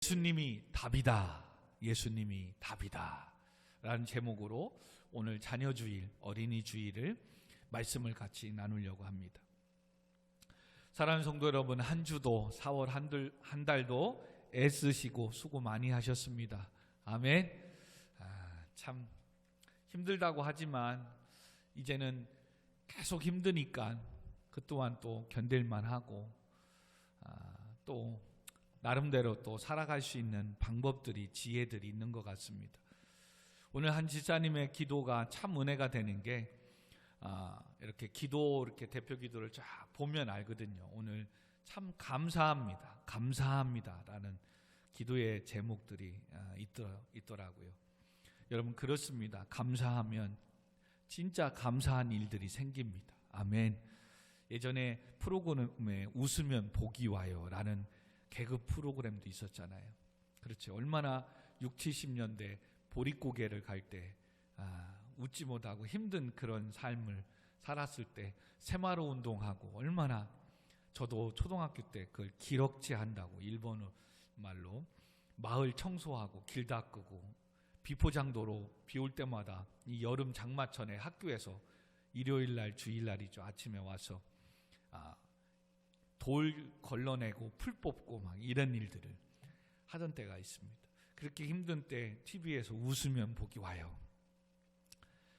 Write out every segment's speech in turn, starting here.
예수님이 답이다. 예수님이 답이다. 라는 제목으로 오늘 자녀주일, 어린이주일을 말씀을 같이 나누려고 합니다. 사랑하는 성도 여러분, 한 주도 4월 한 달도 애쓰시고 수고 많이 하셨습니다. 아멘. 참 힘들다고 하지만 이제는 계속 힘드니까 그 또한 또 견딜만 하고 또 나름대로 또 살아갈 수 있는 방법들이, 지혜들이 있는 것 같습니다. 오늘 한 집사님의 기도가 참 은혜가 되는 게 이렇게 대표 기도를 쫙 보면 알거든요. 오늘 참 감사합니다. 감사합니다라는 기도의 제목들이 있더라고요. 여러분, 그렇습니다. 감사하면 진짜 감사한 일들이 생깁니다. 아멘. 예전에 프로그램에 웃으면 복이 와요 라는 개그 프로그램도 있었잖아요. 그렇죠. 얼마나 60, 70년대 보릿고개를 갈 때 웃지 못하고 힘든 그런 삶을 살았을 때 새마루 운동하고, 얼마나 저도 초등학교 때 그걸 기럭지 한다고, 일본어 말로 마을 청소하고 길 닦고 비포장도로 비 올 때마다 이 여름 장마천에 학교에서 일요일날, 주일날이죠, 아침에 와서 돌 걸러내고 풀 뽑고 막 이런 일들을 하던 때가 있습니다. 그렇게 힘든 때 TV에서 웃으면 복이 와요.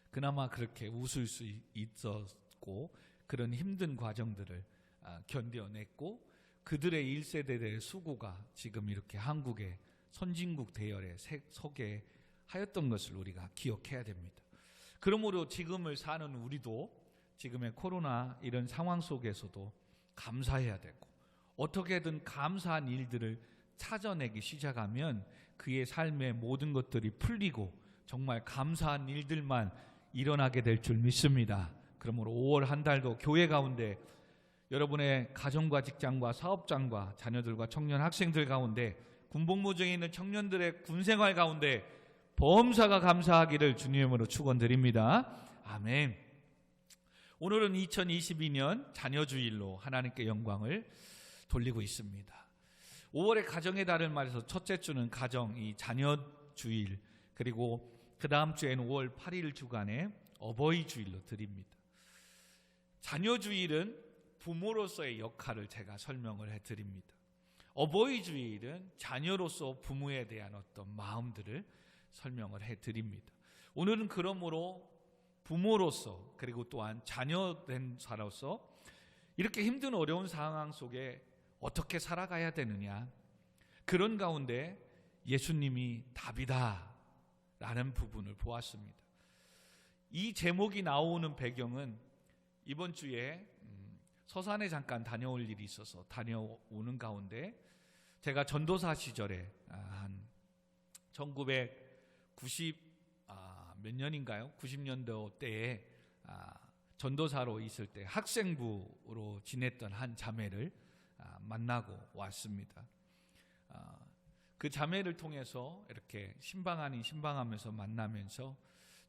그나마 그렇게 웃을 수 있었고, 그런 힘든 과정들을 견뎌냈고, 그들의 1세대들의 수고가 지금 이렇게 한국의 선진국 대열에 서게 하였던 것을 우리가 기억해야 됩니다. 그러므로 지금을 사는 우리도 지금의 코로나 이런 상황 속에서도 감사해야 되고, 어떻게든 감사한 일들을 찾아내기 시작하면 그의 삶의 모든 것들이 풀리고 정말 감사한 일들만 일어나게 될 줄 믿습니다. 그러므로 5월 한 달도 교회 가운데 여러분의 가정과 직장과 사업장과 자녀들과 청년 학생들 가운데, 군복무 중에 있는 청년들의 군생활 가운데 범사가 감사하기를 주님으로 축원드립니다. 아멘. 오늘은 2022년 자녀주일로 하나님께 영광을 돌리고 있습니다. 5월의 가정의 달을 말해서 첫째 주는 가정, 이 자녀주일, 그리고 그 다음 주에는 5월 8일 주간에 어버이주일로 드립니다. 자녀주일은 부모로서의 역할을 제가 설명을 해드립니다. 어버이주일은 자녀로서 부모에 대한 어떤 마음들을 설명을 해드립니다. 오늘은 그러므로 부모로서, 그리고 또한 자녀된 자로서 이렇게 힘든 어려운 상황 속에 어떻게 살아가야 되느냐, 그런 가운데 예수님이 답이다 라는 부분을 보았습니다. 이 제목이 나오는 배경은 이번 주에 서산에 잠깐 다녀올 일이 있어서 다녀오는 가운데, 제가 전도사 시절에 한 1990 몇 년인가요? 90년도 때에 전도사로 있을 때 학생부로 지냈던 한 자매를 만나고 왔습니다. 그 자매를 통해서 이렇게 신방 아닌 신방하면서 만나면서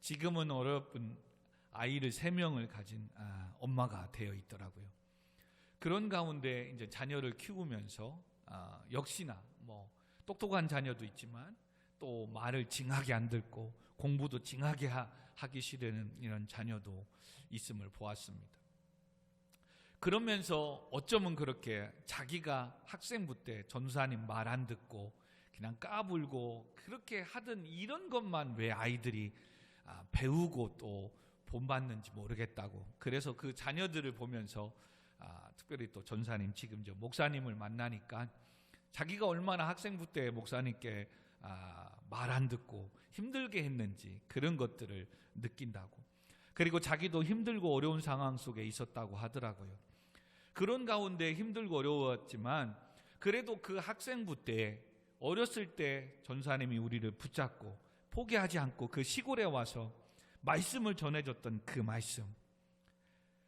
지금은 어렵은 아이를 3명을 가진 엄마가 되어 있더라고요. 그런 가운데 이제 자녀를 키우면서 역시나 똑똑한 자녀도 있지만 또 말을 징하게 안 듣고 공부도 징하게 하기 싫은 이런 자녀도 있음을 보았습니다. 그러면서 어쩌면 그렇게 자기가 학생부 때 전도사님 말 안 듣고 그냥 까불고 그렇게 하던 이런 것만 왜 아이들이 배우고 또 본받는지 모르겠다고, 그래서 그 자녀들을 보면서 특별히 또 전사님, 지금 저 목사님을 만나니까 자기가 얼마나 학생부 때 목사님께 말 안 듣고 힘들게 했는지 그런 것들을 느낀다고, 그리고 자기도 힘들고 어려운 상황 속에 있었다고 하더라고요. 그런 가운데 힘들고 어려웠지만 그래도 그 학생부 때, 어렸을 때 전사님이 우리를 붙잡고 포기하지 않고 그 시골에 와서 말씀을 전해줬던 그 말씀,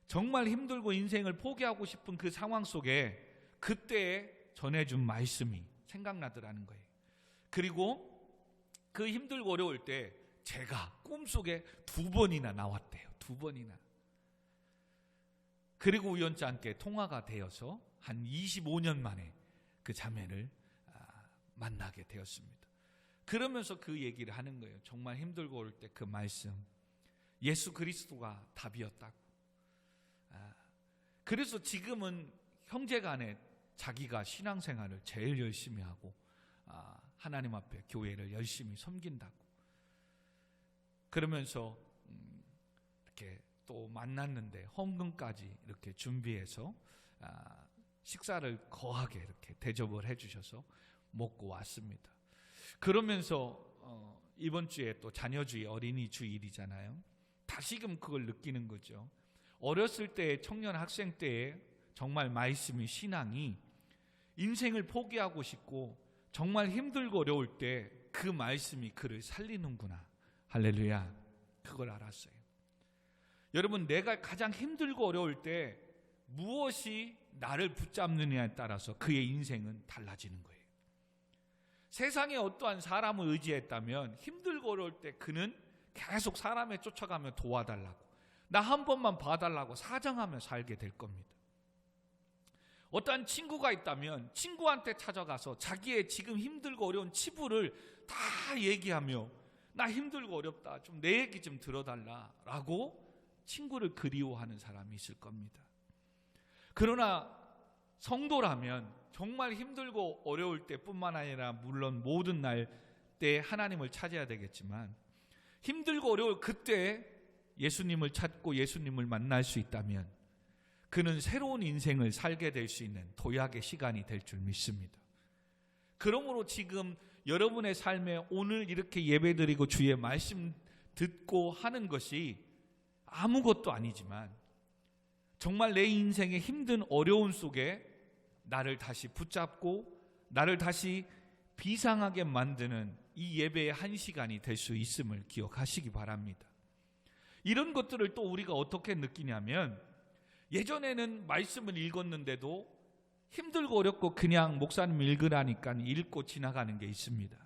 정말 힘들고 인생을 포기하고 싶은 그 상황 속에 그때 전해준 말씀이 생각나더라는 거예요. 그리고 그 힘들고 어려울 때 제가 꿈속에 2번이나 나왔대요. 2번이나. 그리고 우연치 않게 통화가 되어서 한 25년 만에 그 자매를 만나게 되었습니다. 그러면서 그 얘기를 하는 거예요. 정말 힘들고 어려울 때 그 말씀, 예수 그리스도가 답이었다고. 그래서 지금은 형제간에 자기가 신앙생활을 제일 열심히 하고 하나님 앞에 교회를 열심히 섬긴다고. 그러면서 이렇게 또 만났는데 헌금까지 이렇게 준비해서 식사를 거하게 이렇게 대접을 해주셔서 먹고 왔습니다. 그러면서 이번 주에 또 자녀주의 어린이 주일이잖아요. 다시금 그걸 느끼는 거죠. 어렸을 때 청년 학생 때에 정말 말씀이 신앙이 인생을 포기하고 싶고 정말 힘들고 어려울 때 그 말씀이 그를 살리는구나. 할렐루야. 그걸 알았어요. 여러분, 내가 가장 힘들고 어려울 때 무엇이 나를 붙잡느냐에 따라서 그의 인생은 달라지는 거예요. 세상에 어떠한 사람을 의지했다면 힘들고 어려울 때 그는 계속 사람에 쫓아가며 도와달라고, 나 한 번만 봐달라고 사정하며 살게 될 겁니다. 어떠한 친구가 있다면 친구한테 찾아가서 자기의 지금 힘들고 어려운 치부를 다 얘기하며 나 힘들고 어렵다, 좀 내 얘기 좀 들어달라라고 친구를 그리워하는 사람이 있을 겁니다. 그러나 성도라면 정말 힘들고 어려울 때뿐만 아니라 물론 모든 날 때 하나님을 찾아야 되겠지만 힘들고 어려울 그때 예수님을 찾고 예수님을 만날 수 있다면 그는 새로운 인생을 살게 될 수 있는 도약의 시간이 될 줄 믿습니다. 그러므로 지금 여러분의 삶에 오늘 이렇게 예배드리고 주의 말씀 듣고 하는 것이 아무것도 아니지만 정말 내 인생의 힘든 어려움 속에 나를 다시 붙잡고 나를 다시 비상하게 만드는 이 예배의 한 시간이 될 수 있음을 기억하시기 바랍니다. 이런 것들을 또 우리가 어떻게 느끼냐면 예전에는 말씀을 읽었는데도 힘들고 어렵고 그냥 목사님 읽으라니까 읽고 지나가는 게 있습니다.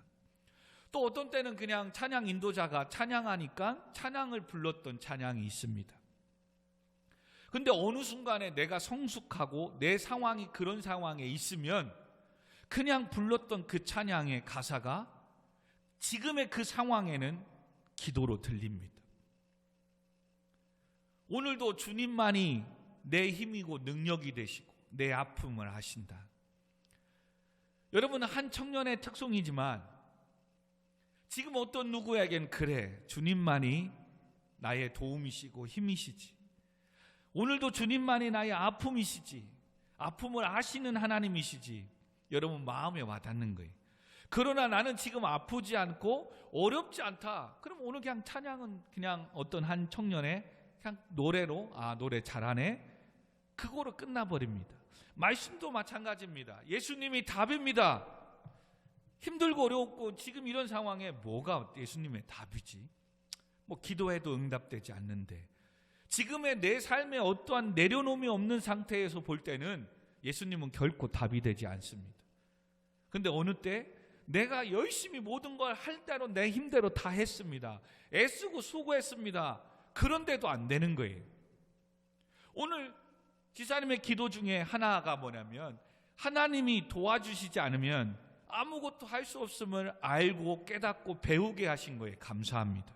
또 어떤 때는 그냥 찬양 인도자가 찬양하니까 찬양을 불렀던 찬양이 있습니다. 근데 어느 순간에 내가 성숙하고 내 상황이 그런 상황에 있으면 그냥 불렀던 그 찬양의 가사가 지금의 그 상황에는 기도로 들립니다. 오늘도 주님만이 내 힘이고 능력이 되시고 내 아픔을 아신다. 여러분, 한 청년의 특성이지만 지금 어떤 누구에겐 그래, 주님만이 나의 도움이시고 힘이시지, 오늘도 주님만이 나의 아픔이시지, 아픔을 아시는 하나님이시지, 여러분 마음에 와닿는 거예요. 그러나 나는 지금 아프지 않고 어렵지 않다. 그럼 오늘 그냥 찬양은 그냥 어떤 한 청년의 그냥 노래로 노래 잘하네, 그거로 끝나버립니다. 말씀도 마찬가지입니다. 예수님이 답입니다. 힘들고 어렵고 지금 이런 상황에 뭐가 예수님의 답이지? 뭐 기도해도 응답되지 않는데, 지금의 내 삶에 어떠한 내려놓음이 없는 상태에서 볼 때는 예수님은 결코 답이 되지 않습니다. 근데 어느 때 내가 열심히 모든 걸 할 대로 내 힘대로 다 했습니다. 애쓰고 수고했습니다. 그런데도 안 되는 거예요. 오늘 지사님의 기도 중에 하나가 뭐냐면 하나님이 도와주시지 않으면 아무것도 할 수 없음을 알고 깨닫고 배우게 하신 거예요. 감사합니다.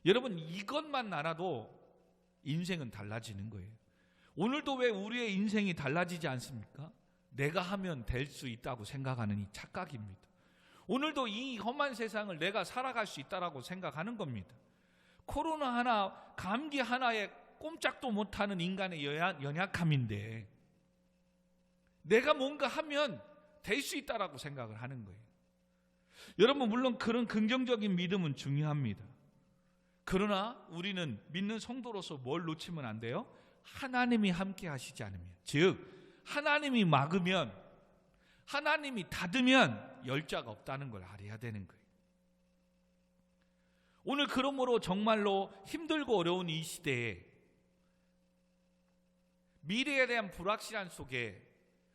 여러분, 이것만 알아도 인생은 달라지는 거예요. 오늘도 왜 우리의 인생이 달라지지 않습니까? 내가 하면 될 수 있다고 생각하는 이 착각입니다. 오늘도 이 험한 세상을 내가 살아갈 수 있다고 생각하는 겁니다. 코로나 하나, 감기 하나에 꼼짝도 못하는 인간의 연약함인데 내가 뭔가 하면 될 수 있다고 생각을 하는 거예요. 여러분, 물론 그런 긍정적인 믿음은 중요합니다. 그러나 우리는 믿는 성도로서 뭘 놓치면 안 돼요? 하나님이 함께 하시지 않으면, 즉 하나님이 막으면, 하나님이 닫으면 열자가 없다는 걸 알아야 되는 거예요. 오늘 그러므로 정말로 힘들고 어려운 이 시대에 미래에 대한 불확실한 속에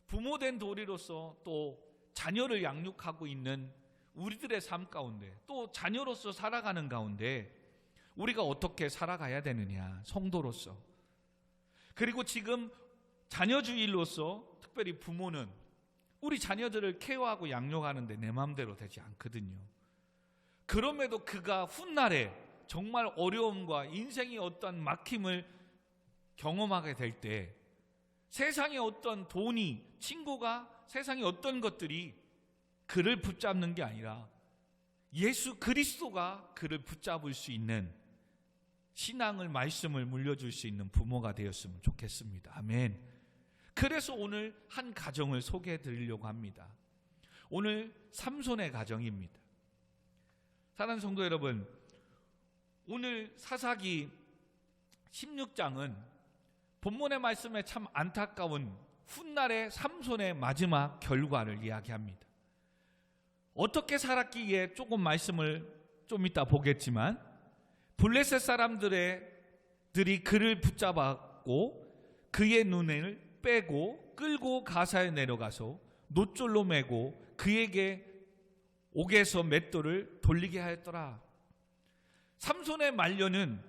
부모된 도리로서 또 자녀를 양육하고 있는 우리들의 삶 가운데, 또 자녀로서 살아가는 가운데 우리가 어떻게 살아가야 되느냐, 성도로서. 그리고 지금 자녀주일로서 특별히 부모는 우리 자녀들을 케어하고 양육하는데 내 마음대로 되지 않거든요. 그럼에도 그가 훗날에 정말 어려움과 인생의 어떤 막힘을 경험하게 될 때 세상의 어떤 돈이, 친구가, 세상의 어떤 것들이 그를 붙잡는 게 아니라 예수 그리스도가 그를 붙잡을 수 있는 신앙을, 말씀을 물려줄 수 있는 부모가 되었으면 좋겠습니다. 아멘. 그래서 오늘 한 가정을 소개해 드리려고 합니다. 오늘 삼손의 가정입니다. 사랑하는 성도 여러분, 오늘 사사기 16장은 본문의 말씀에 참 안타까운 훗날의 삼손의 마지막 결과를 이야기합니다. 어떻게 살았기에 조금 말씀을 좀 이따 보겠지만, 블레셋 사람들이 그를 붙잡았고 그의 눈을 빼고 끌고 가사에 내려가서 노줄로 매고 그에게 옥에서 맷돌을 돌리게 하였더라. 삼손의 말년은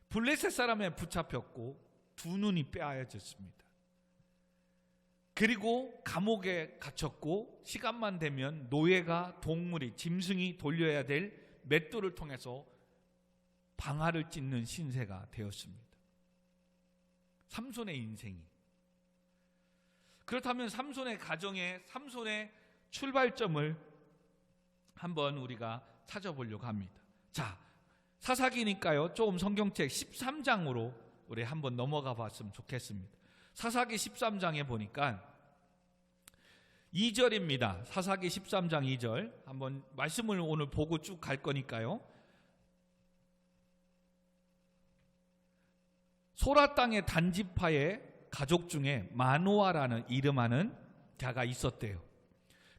블레셋 사람에 붙잡혔고 두 눈이 빼앗아졌습니다. 그리고 감옥에 갇혔고 시간만 되면 노예가, 동물이, 짐승이 돌려야 될 맷돌을 통해서 방아를 찢는 신세가 되었습니다. 삼손의 인생이. 그렇다면 삼손의 가정에, 삼손의 출발점을 한번 우리가 찾아보려고 합니다. 자, 사사기니까요, 조금 성경책 13장으로 우리 한번 넘어가 봤으면 좋겠습니다. 사사기 13장에 보니까 2절입니다. 사사기 13장 2절. 한번 말씀을 오늘 보고 쭉 갈 거니까요. 소라 땅의 단지파의 가족 중에 마노아라는 이름하는 자가 있었대요.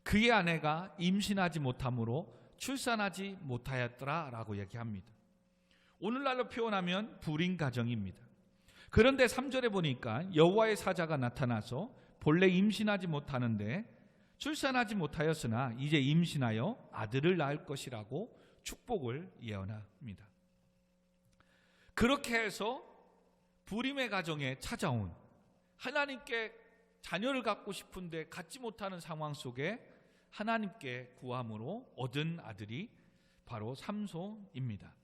그의 아내가 임신하지 못함으로 출산하지 못하였더라 라고 얘기합니다. 오늘날로 표현하면 불임 가정입니다. 그런데 3절에 보니까 여호와의 사자가 나타나서 본래 임신하지 못하는데 출산하지 못하였으나 이제 임신하여 아들을 낳을 것이라고 축복을 예언합니다. 그렇게 해서 불임의 가정에 찾아온, 하나님께 자녀를 갖고 싶은데 갖지 못하는 상황 속에 하나님께 구함으로 얻은 아들이 바로 삼손입니다.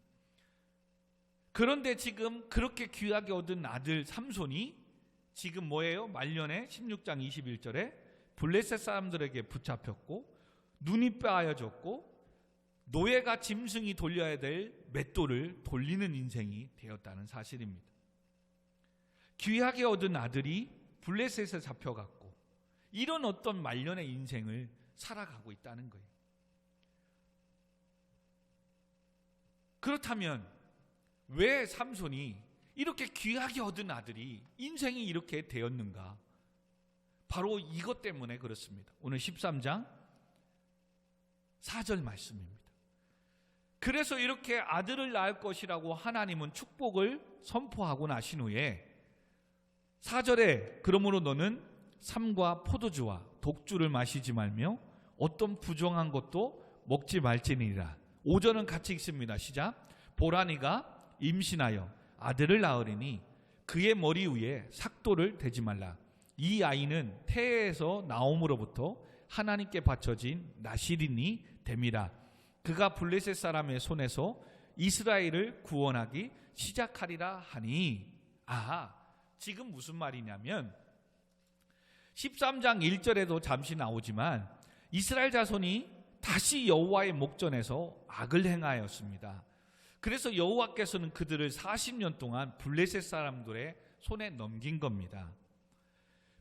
그런데 지금 그렇게 귀하게 얻은 아들 삼손이 지금 뭐예요? 말년에 16장 21절에 블레셋 사람들에게 붙잡혔고 눈이 빼앗아졌고 노예가, 짐승이 돌려야 될 맷돌을 돌리는 인생이 되었다는 사실입니다. 귀하게 얻은 아들이 블레셋에 잡혀갔고 이런 어떤 말년의 인생을 살아가고 있다는 거예요. 그렇다면 왜 삼손이 이렇게 귀하게 얻은 아들이 인생이 이렇게 되었는가? 바로 이것 때문에 그렇습니다. 오늘 13장 4절 말씀입니다. 그래서 이렇게 아들을 낳을 것이라고 하나님은 축복을 선포하고 나신 후에 4절에 그러므로 너는 삼과 포도주와 독주를 마시지 말며 어떤 부정한 것도 먹지 말지니라. 5절은 같이 읽습니다. 시작. 보라니가 임신하여 아들을 낳으리니 그의 머리 위에 삭도를 대지 말라. 이 아이는 태에서 나옴으로부터 하나님께 바쳐진 나실인이 됨이라. 그가 블레셋 사람의 손에서 이스라엘을 구원하기 시작하리라 하니. 지금 무슨 말이냐면 13장 1절에도 잠시 나오지만 이스라엘 자손이 다시 여호와의 목전에서 악을 행하였습니다. 그래서 여호와께서는 그들을 40년 동안 블레셋 사람들의 손에 넘긴 겁니다.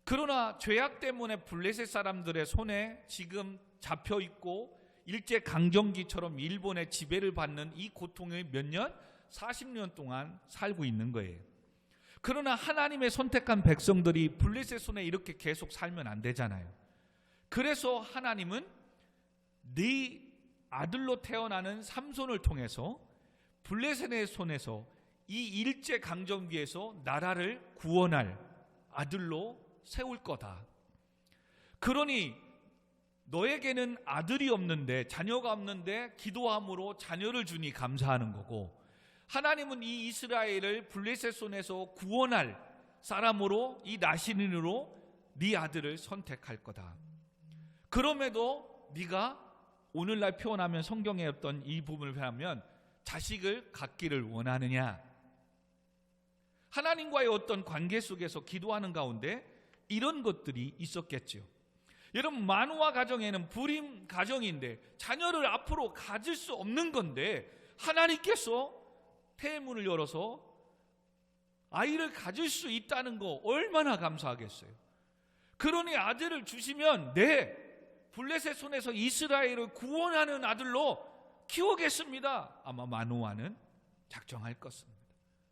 그러나 죄악 때문에 블레셋 사람들의 손에 지금 잡혀있고 일제강점기처럼 일본의 지배를 받는 이 고통의 몇 년? 40년 동안 살고 있는 거예요. 그러나 하나님의 선택한 백성들이 블레셋 손에 이렇게 계속 살면 안 되잖아요. 그래서 하나님은 네 아들로 태어나는 삼손을 통해서 블레셋의 손에서 이 일제강점기에서 나라를 구원할 아들로 세울 거다. 그러니 너에게는 아들이 없는데, 자녀가 없는데 기도함으로 자녀를 주니 감사하는 거고, 하나님은 이 이스라엘을 블레셋 손에서 구원할 사람으로, 이 나신인으로 네 아들을 선택할 거다. 그럼에도 네가 오늘날 표현하면 성경에 어떤 이 부분을 표현하면 자식을 갖기를 원하느냐? 하나님과의 어떤 관계 속에서 기도하는 가운데 이런 것들이 있었겠죠. 여러분, 만우와 가정에는 불임 가정인데 자녀를 앞으로 가질 수 없는 건데 하나님께서 태문을 열어서 아이를 가질 수 있다는 거 얼마나 감사하겠어요. 그러니 아들을 주시면 블레셋 손에서 이스라엘을 구원하는 아들로 키우겠습니다. 아마 마노아는 작정할 것입니다.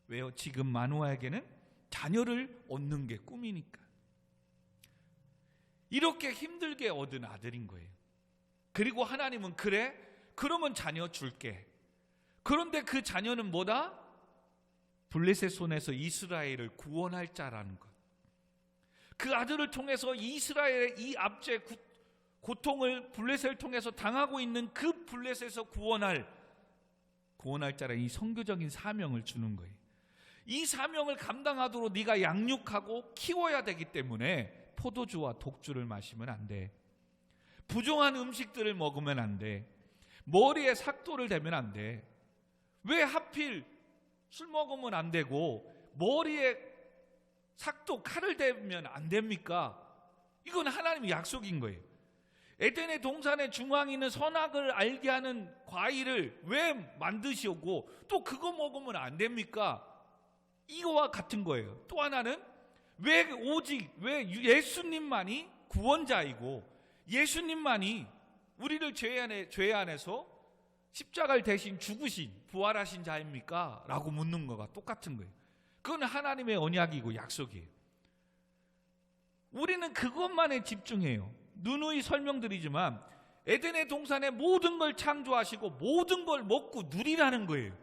왜요? 지금 마노아에게는 자녀를 얻는 게 꿈이니까. 이렇게 힘들게 얻은 아들인 거예요. 그리고 하나님은 그래? 그러면 자녀 줄게. 그런데 그 자녀는 뭐다? 블레셋 손에서 이스라엘을 구원할 자라는 것. 그 아들을 통해서 이스라엘의 이 압제 고통을 블레셋을 통해서 당하고 있는 그 블레셋에서 구원할 자라는 이 선교적인 사명을 주는 거예요. 이 사명을 감당하도록 네가 양육하고 키워야 되기 때문에 포도주와 독주를 마시면 안 돼. 부정한 음식들을 먹으면 안 돼. 머리에 삭도를 대면 안 돼. 왜 하필 술 먹으면 안 되고 머리에 삭도 칼을 대면 안 됩니까? 이건 하나님의 약속인 거예요. 에덴의 동산의 중앙에 있는 선악을 알게 하는 과일을 왜 만드시고 또 그거 먹으면 안 됩니까? 이거와 같은 거예요. 또 하나는 왜 예수님만이 구원자이고 예수님만이 우리를 죄 안에서 십자가를 대신 죽으신 부활하신 자입니까? 라고 묻는 거가 똑같은 거예요. 그건 하나님의 언약이고 약속이에요. 우리는 그것만에 집중해요. 누누이 설명드리지만 에덴의 동산에 모든 걸 창조하시고 모든 걸 먹고 누리라는 거예요.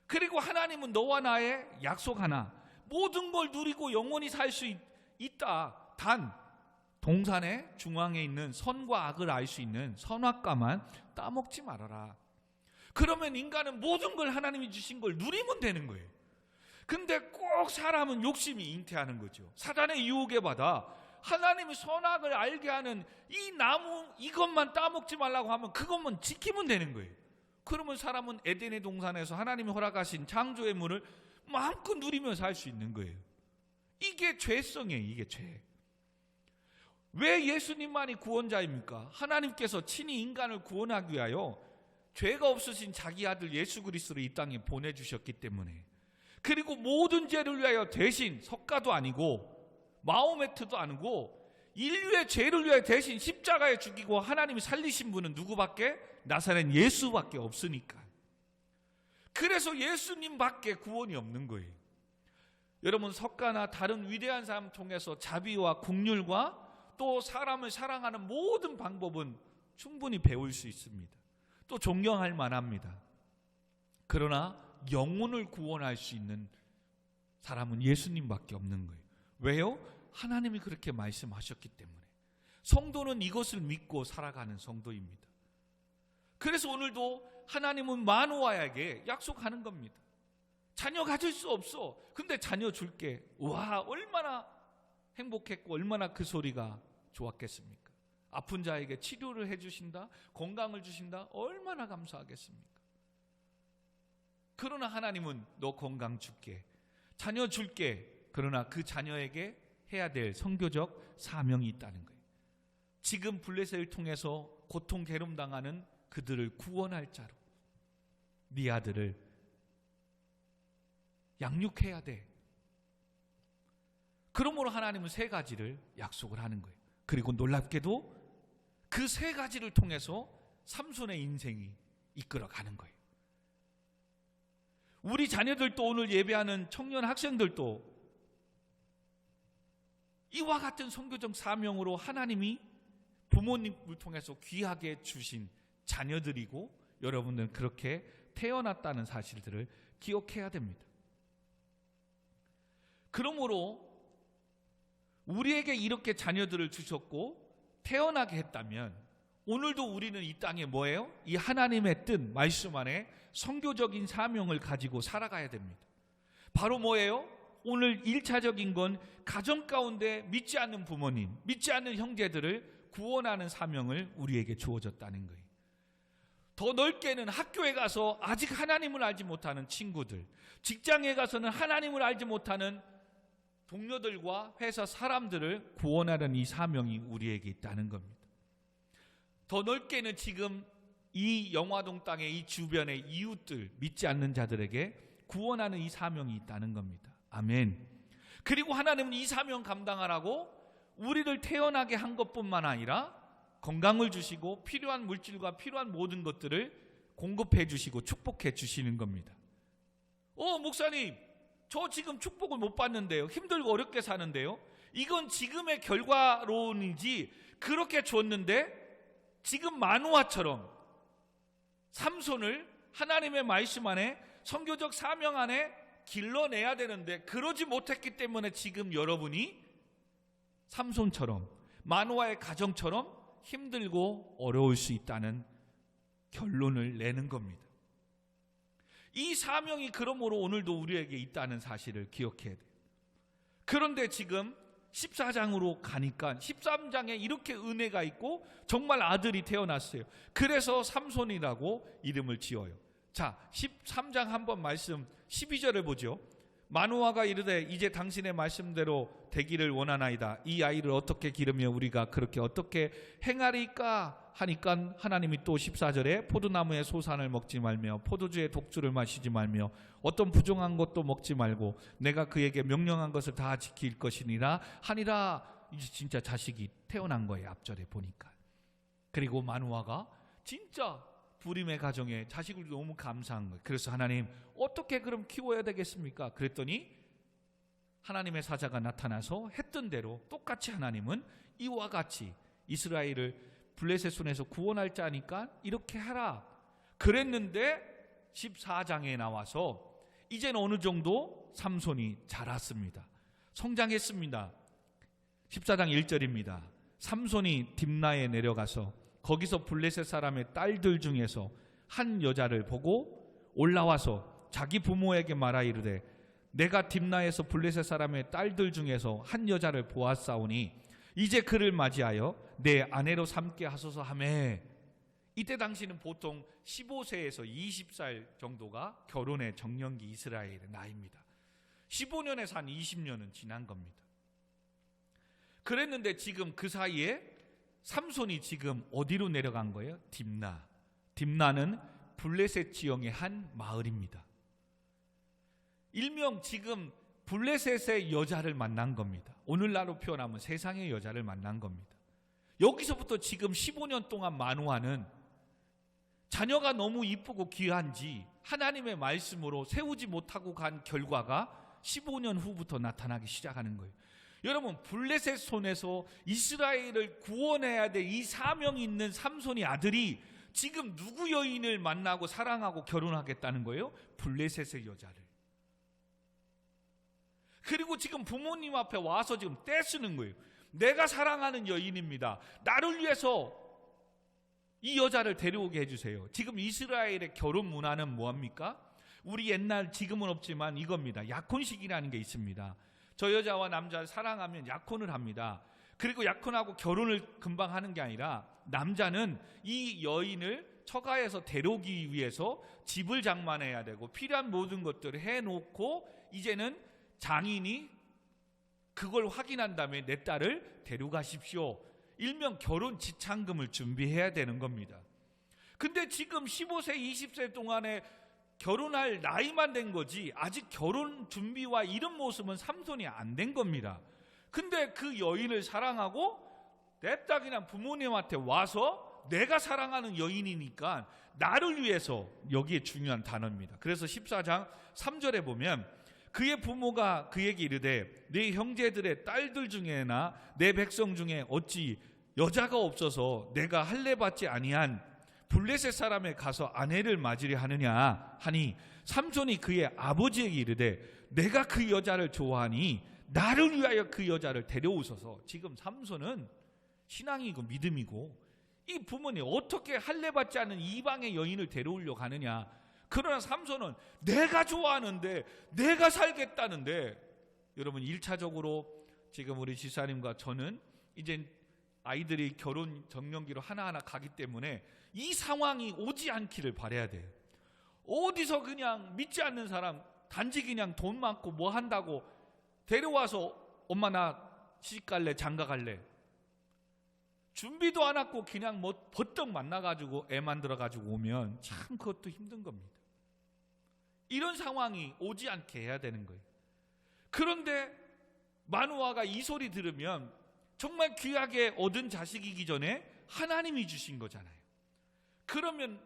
그리고 하나님은 너와 나의 약속 하나, 모든 걸 누리고 영원히 살 수 있다. 단 동산의 중앙에 있는 선과 악을 알 수 있는 선악과만 따먹지 말아라. 그러면 인간은 모든 걸 하나님이 주신 걸 누리면 되는 거예요. 근데 꼭 사람은 욕심이 잉태하는 거죠. 사단의 유혹에 받아 하나님이 선악을 알게 하는 이 나무 이것만 따먹지 말라고 하면 그것만 지키면 되는 거예요. 그러면 사람은 에덴의 동산에서 하나님이 허락하신 창조의 문을 마음껏 누리며 살 수 있는 거예요. 이게 죄성이에요. 이게 죄. 왜 예수님만이 구원자입니까? 하나님께서 친히 인간을 구원하기 위하여 죄가 없으신 자기 아들 예수 그리스도를 이 땅에 보내주셨기 때문에, 그리고 모든 죄를 위하여 대신 석가도 아니고 마호메트도 아니고 인류의 죄를 위하여 대신 십자가에 죽이고 하나님이 살리신 분은 누구밖에? 나사렛 예수밖에 없으니까. 그래서 예수님밖에 구원이 없는 거예요. 여러분, 석가나 다른 위대한 사람 통해서 자비와 긍휼과 또 사람을 사랑하는 모든 방법은 충분히 배울 수 있습니다. 또 존경할 만합니다. 그러나 영혼을 구원할 수 있는 사람은 예수님밖에 없는 거예요. 왜요? 하나님이 그렇게 말씀하셨기 때문에. 성도는 이것을 믿고 살아가는 성도입니다. 그래서 오늘도 하나님은 마노아에게 약속하는 겁니다. 자녀 가질 수 없어. 근데 자녀 줄게. 와, 얼마나 행복했고 얼마나 그 소리가 좋았겠습니까? 아픈 자에게 치료를 해주신다, 건강을 주신다, 얼마나 감사하겠습니까? 그러나 하나님은 너 건강 줄게, 자녀 줄게. 그러나 그 자녀에게 해야 될 선교적 사명이 있다는 거예요. 지금 블레셋을 통해서 고통 괴롭당하는 그들을 구원할 자로 네 아들을 양육해야 돼. 그러므로 하나님은 세 가지를 약속을 하는 거예요. 그리고 놀랍게도 그 세 가지를 통해서 삼손의 인생이 이끌어가는 거예요. 우리 자녀들도, 오늘 예배하는 청년 학생들도 이와 같은 선교적 사명으로 하나님이 부모님을 통해서 귀하게 주신 자녀들이고, 여러분들은 그렇게 태어났다는 사실들을 기억해야 됩니다. 그러므로 우리에게 이렇게 자녀들을 주셨고 태어나게 했다면 오늘도 우리는 이 땅에 뭐예요? 이 하나님의 뜻, 말씀 안에 선교적인 사명을 가지고 살아가야 됩니다. 바로 뭐예요? 오늘 1차적인 건 가정 가운데 믿지 않는 부모님, 믿지 않는 형제들을 구원하는 사명을 우리에게 주어졌다는 거예요. 더 넓게는 학교에 가서 아직 하나님을 알지 못하는 친구들, 직장에 가서는 하나님을 알지 못하는 동료들과 회사 사람들을 구원하는 이 사명이 우리에게 있다는 겁니다. 더 넓게는 지금 이 영화동 땅의 이 주변의 이웃들, 믿지 않는 자들에게 구원하는 이 사명이 있다는 겁니다. 아멘. 그리고 하나님은 이 사명 감당하라고 우리를 태어나게 한 것뿐만 아니라 건강을 주시고 필요한 물질과 필요한 모든 것들을 공급해 주시고 축복해 주시는 겁니다. 목사님, 저 지금 축복을 못 받는데요. 힘들고 어렵게 사는데요. 이건 지금의 결과론이지 그렇게 줬는데 지금 마노아처럼 삼손을 하나님의 말씀 안에 선교적 사명 안에 길러내야 되는데 그러지 못했기 때문에 지금 여러분이 삼손처럼 마노아의 가정처럼 힘들고 어려울 수 있다는 결론을 내는 겁니다. 이 사명이 그러므로 오늘도 우리에게 있다는 사실을 기억해야 돼요. 그런데 지금 14장으로 가니까 13장에 이렇게 은혜가 있고 정말 아들이 태어났어요. 그래서 삼손이라고 이름을 지어요. 자, 13장 한번 말씀 12절을 보죠. 마노아가 이르되 이제 당신의 말씀대로 되기를 원하나이다. 이 아이를 어떻게 기르며 우리가 그렇게 어떻게 행하리까 하니까 하나님이 또 14절에 포도나무의 소산을 먹지 말며 포도주의 독주를 마시지 말며 어떤 부정한 것도 먹지 말고 내가 그에게 명령한 것을 다 지킬 것이니라 하니라. 이제 진짜 자식이 태어난 거예요. 앞절에 보니까. 그리고 마노아가 진짜 부림의 가정에 자식을 너무 감사한 거예요. 그래서 하나님 어떻게 그럼 키워야 되겠습니까? 그랬더니 하나님의 사자가 나타나서 했던 대로 똑같이 하나님은 이와 같이 이스라엘을 블레셋 손에서 구원할 자니까 이렇게 하라 그랬는데 14장에 나와서 이제는 어느 정도 삼손이 자랐습니다. 성장했습니다. 14장 1절입니다. 삼손이 딥나에 내려가서 거기서 블레셋 사람의 딸들 중에서 한 여자를 보고 올라와서 자기 부모에게 말하 이르되 내가 딥나에서 블레셋 사람의 딸들 중에서 한 여자를 보았사오니 이제 그를 맞이하여 내 아내로 삼게 하소서 하매. 이때 당시는 보통 15세에서 20살 정도가 결혼의 정년기 이스라엘의 나이입니다. 15년에서 한 20년은 지난 겁니다. 그랬는데 지금 그 사이에 삼손이 지금 어디로 내려간 거예요? 딥나. 딥나는 블레셋 지형의 한 마을입니다. 일명 지금 블레셋의 여자를 만난 겁니다. 오늘날로 표현하면 세상의 여자를 만난 겁니다. 여기서부터 지금 15년 동안 마노아는 자녀가 너무 이쁘고 귀한지 하나님의 말씀으로 세우지 못하고 간 결과가 15년 후부터 나타나기 시작하는 거예요. 여러분, 블레셋 손에서 이스라엘을 구원해야 될 이 사명이 있는 삼손이 아들이 지금 누구 여인을 만나고 사랑하고 결혼하겠다는 거예요? 블레셋의 여자를. 그리고 지금 부모님 앞에 와서 지금 떼쓰는 거예요. 내가 사랑하는 여인입니다. 나를 위해서 이 여자를 데려오게 해주세요. 지금 이스라엘의 결혼 문화는 뭐합니까? 우리 옛날, 지금은 없지만 이겁니다. 약혼식이라는 게 있습니다. 저 여자와 남자를 사랑하면 약혼을 합니다. 그리고 약혼하고 결혼을 금방 하는 게 아니라 남자는 이 여인을 처가에서 데려오기 위해서 집을 장만해야 되고 필요한 모든 것들을 해놓고 이제는 장인이 그걸 확인한 다음에 내 딸을 데려가십시오. 일명 결혼 지참금을 준비해야 되는 겁니다. 근데 지금 15세, 20세 동안에 결혼할 나이만 된 거지 아직 결혼 준비와 이런 모습은 삼손이 안 된 겁니다. 근데 그 여인을 사랑하고 내 딸이나 부모님한테 와서 내가 사랑하는 여인이니까 나를 위해서, 여기에 중요한 단어입니다. 그래서 14장 3절에 보면 그의 부모가 그에게 이르되 네 형제들의 딸들 중에나 내 백성 중에 어찌 여자가 없어서 내가 할례받지 아니한 블레셋 사람에 가서 아내를 맞으려 하느냐 하니 삼손이 그의 아버지에게 이르되 내가 그 여자를 좋아하니 나를 위하여 그 여자를 데려오소서. 지금 삼손은 신앙이고 믿음이고 이 부모님 어떻게 할례받지 않은 이방의 여인을 데려오려고 하느냐. 그러나 삼손은 내가 좋아하는데 내가 살겠다는데 여러분 1차적으로 지금 우리 집사님과 저는 이제 아이들이 결혼 정년기로 하나하나 가기 때문에 이 상황이 오지 않기를 바라야 돼요. 어디서 그냥 믿지 않는 사람 단지 그냥 돈 많고 뭐 한다고 데려와서 엄마 나 시집 갈래 장가 갈래 준비도 안 하고 그냥 뭐 버떡 만나가지고 애 만들어가지고 오면 참 그것도 힘든 겁니다. 이런 상황이 오지 않게 해야 되는 거예요. 그런데 마누아가 이 소리 들으면 정말 귀하게 얻은 자식이기 전에 하나님이 주신 거잖아요. 그러면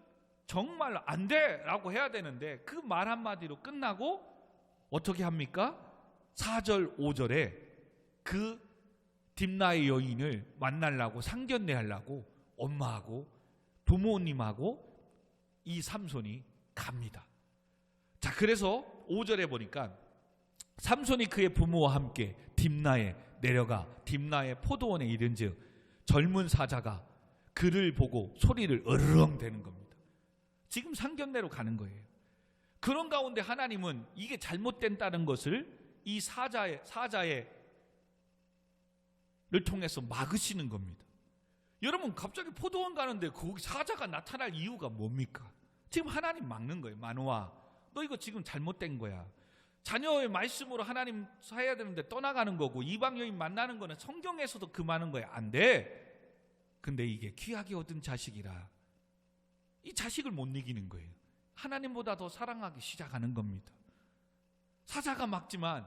정말 안 돼! 라고 해야 되는데 그 말 한마디로 끝나고 어떻게 합니까? 4절 5절에 그 딥나의 여인을 만나려고 상견례 하려고 엄마하고 부모님하고 이 삼손이 갑니다. 자, 그래서 5절에 보니까 삼손이 그의 부모와 함께 딥나에 내려가 딥나의 포도원에 이른즉 젊은 사자가 그를 보고 소리를 으르렁대는 겁니다. 지금 상견례로 가는 거예요. 그런 가운데 하나님은 이게 잘못된다는 것을 이 사자를 통해서 막으시는 겁니다. 여러분 갑자기 포도원 가는데 거기 사자가 나타날 이유가 뭡니까? 지금 하나님 막는 거예요. 마누아 너 이거 지금 잘못된 거야. 자녀의 말씀으로 하나님 사야 되는데 떠나가는 거고 이방 여인 만나는 거는 성경에서도 금하는 거야. 안 돼. 근데 이게 귀하게 얻은 자식이라 이 자식을 못 이기는 거예요. 하나님보다 더 사랑하기 시작하는 겁니다. 사자가 막지만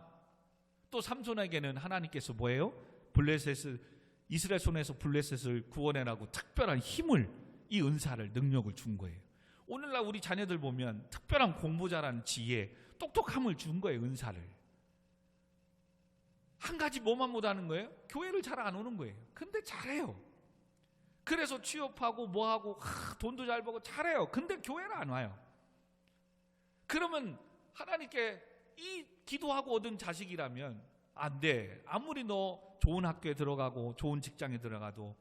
또 삼손에게는 하나님께서 뭐예요? 블레셋을 이스라엘 손에서 블레셋을 구원해라고 특별한 힘을 이 은사를 능력을 준 거예요. 오늘날 우리 자녀들 보면 특별한 공부 잘하는 지혜 똑똑함을 준 거예요. 은사를 한 가지 뭐만 못하는 거예요? 교회를 잘 안 오는 거예요. 근데 잘해요. 그래서 취업하고 뭐하고 돈도 잘 벌고 잘해요. 근데 교회를 안 와요. 그러면 하나님께 이 기도하고 얻은 자식이라면 안 돼. 아무리 너 좋은 학교에 들어가고 좋은 직장에 들어가도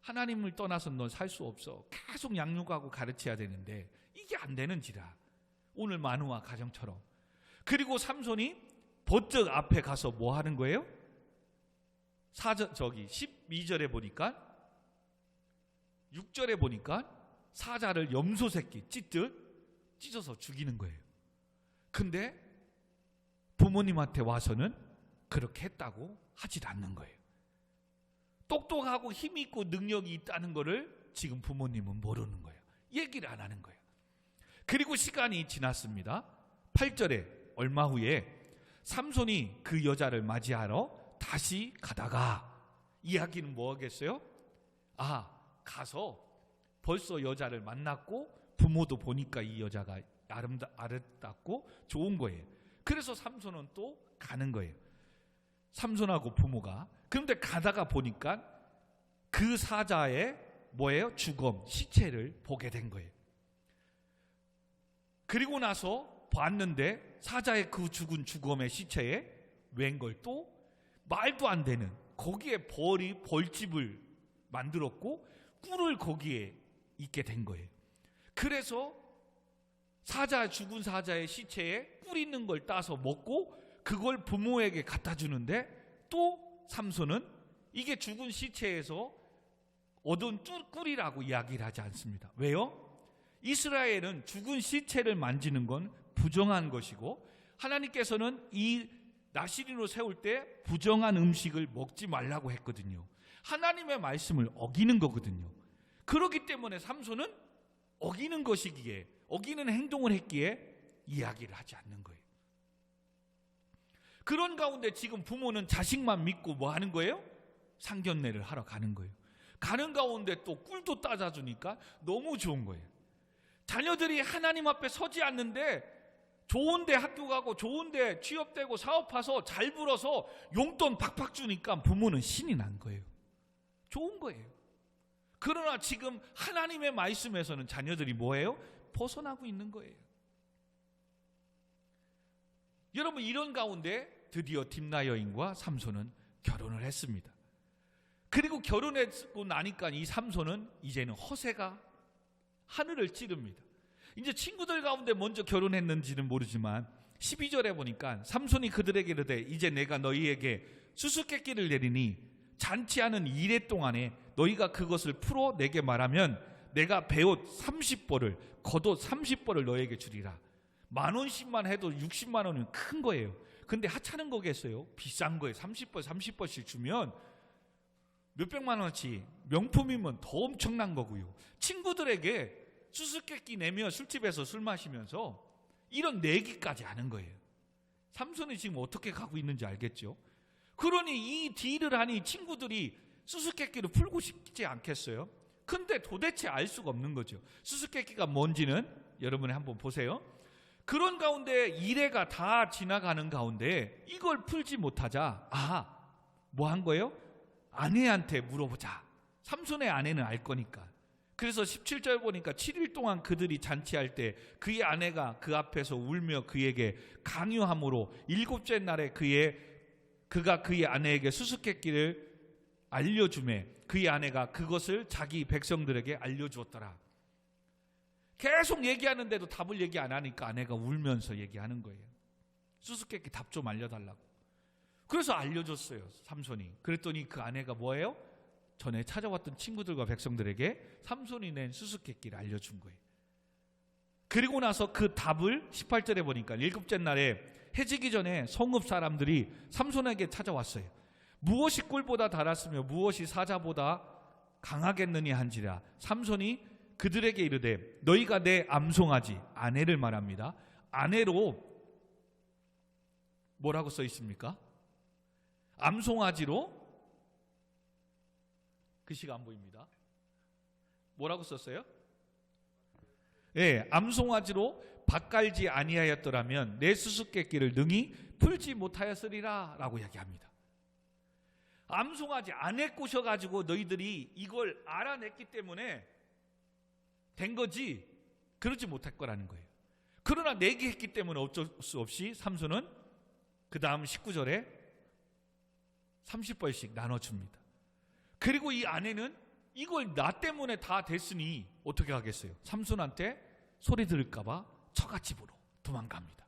하나님을 떠나서 넌 살 수 없어. 계속 양육하고 가르쳐야 되는데 이게 안 되는지라. 오늘 마누아 가정처럼. 그리고 삼손이 번쩍 앞에 가서 뭐 하는 거예요? 12절에 보니까 6절에 보니까 사자를 염소 새끼 찢듯 찢어서 죽이는 거예요. 근데 부모님한테 와서는 그렇게 했다고 하질 않는 거예요. 똑똑하고 힘이 있고 능력이 있다는 거를 지금 부모님은 모르는 거예요. 얘기를 안 하는 거예요. 그리고 시간이 지났습니다. 8절에 얼마 후에 삼손이 그 여자를 맞이하러 다시 가다가 이야기는 뭐 하겠어요? 가서 벌써 여자를 만났고 부모도 보니까 이 여자가 아름답고 좋은 거예요. 그래서 삼손은 또 가는 거예요. 삼손하고 부모가. 그런데 가다가 보니까 그 사자의 뭐예요? 죽음, 시체를 보게 된 거예요. 그리고 나서 봤는데 사자의 그 죽은 죽음의 시체에 웬걸 또 말도 안 되는 거기에 벌집을 만들었고 꿀을 거기에 있게 된 거예요. 그래서 죽은 사자의 시체에 꿀 있는 걸 따서 먹고 그걸 부모에게 갖다 주는데 또 삼손은 이게 죽은 시체에서 얻은 꿀이라고 이야기를 하지 않습니다. 왜요? 이스라엘은 죽은 시체를 만지는 건 부정한 것이고 하나님께서는 이 나시린으로 세울 때 부정한 음식을 먹지 말라고 했거든요. 하나님의 말씀을 어기는 거거든요. 그렇기 때문에 삼손은 어기는 것이기에 어기는 행동을 했기에 이야기를 하지 않는 거예요. 그런 가운데 지금 부모는 자식만 믿고 뭐 하는 거예요? 상견례를 하러 가는 거예요. 가는 가운데 또 꿀도 따져주니까 너무 좋은 거예요. 자녀들이 하나님 앞에 서지 않는데 좋은데 학교 가고 좋은데 취업되고 사업해서 잘 불어서 용돈 팍팍 주니까 부모는 신이 난 거예요. 좋은 거예요. 그러나 지금 하나님의 말씀에서는 자녀들이 뭐예요? 벗어나고 있는 거예요. 여러분 이런 가운데 드디어 딥나 여인과 삼손은 결혼을 했습니다. 그리고 결혼했고 나니까 이 삼손은 이제는 허세가 하늘을 찌릅니다. 이제 친구들 가운데 먼저 결혼했는지는 모르지만 12절에 보니까 삼손이 그들에게 이르되 이제 내가 너희에게 수수께끼를 내리니 잔치하는 이래 동안에 너희가 그것을 풀어 내게 말하면 내가 베옷 30벌을 겉옷 30벌을 너희에게 주리라. 10,000원씩만 해도 60만 원은 큰 거예요. 근데 하찮은 거겠어요? 비싼 거예요. 30벌씩 주면 몇백만 원치, 명품이면 더 엄청난 거고요. 친구들에게 수수께끼 내며 술집에서 술 마시면서 이런 내기까지 하는 거예요. 삼손이 지금 어떻게 가고 있는지 알겠죠? 그러니 이 딜을 하니 친구들이 수수께끼를 풀고 싶지 않겠어요? 근데 도대체 알 수가 없는 거죠. 수수께끼가 뭔지는 여러분이 한번 보세요. 그런 가운데 이래가 다 지나가는 가운데 이걸 풀지 못하자 뭐 한 거예요? 아내한테 물어보자. 삼손의 아내는 알 거니까. 그래서 17절 보니까 7일 동안 그들이 잔치할 때 그의 아내가 그 앞에서 울며 그에게 강요함으로 7째 날에 그가 그의 아내에게 수수께끼를 알려주매 그의 아내가 그것을 자기 백성들에게 알려주었더라. 계속 얘기하는데도 답을 얘기 안 하니까 아내가 울면서 얘기하는 거예요. 수수께끼 답 좀 알려달라고. 그래서 알려줬어요, 삼손이. 그랬더니 그 아내가 뭐예요? 전에 찾아왔던 친구들과 백성들에게 삼손이 낸 수수께끼를 알려준 거예요. 그리고 나서 그 답을 18절에 보니까 7째 날에 해지기 전에 성읍 사람들이 삼손에게 찾아왔어요. 무엇이 꿀보다 달았으며 무엇이 사자보다 강하겠느냐 한지라. 삼손이 그들에게 이르되 너희가 내 암송아지 아내를 말합니다. 아내로 뭐라고 써 있습니까? 암송아지로 글씨가 안 보입니다. 뭐라고 썼어요? 암송아지로 밭갈지 아니하였더라면 내 수수께끼를 능히 풀지 못하였으리라 라고 이야기합니다. 암송아지 아내 꼬셔가지고 너희들이 이걸 알아냈기 때문에 된 거지 그러지 못할 거라는 거예요. 그러나 내기했기 때문에 어쩔 수 없이 삼손은 그 다음 19절에 30벌씩 나눠줍니다. 그리고 이 아내는 이걸 나 때문에 다 됐으니 어떻게 하겠어요? 삼손한테 소리 들을까봐 처갓집으로 도망갑니다.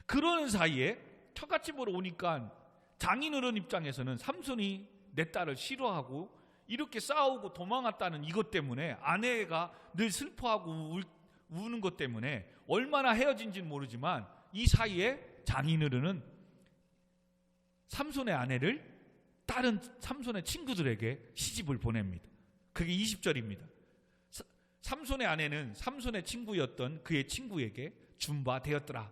그러는 사이에 처갓집으로 오니까 장인어른 입장에서는 삼손이 내 딸을 싫어하고 이렇게 싸우고 도망갔다는 이것 때문에 아내가 늘 슬퍼하고 우는 것 때문에 얼마나 헤어진지는 모르지만 이 사이에 장인어른은 삼손의 아내를 다른 삼손의 친구들에게 시집을 보냅니다. 그게 20절입니다. 삼손의 아내는 삼손의 친구였던 그의 친구에게 준 바 되었더라.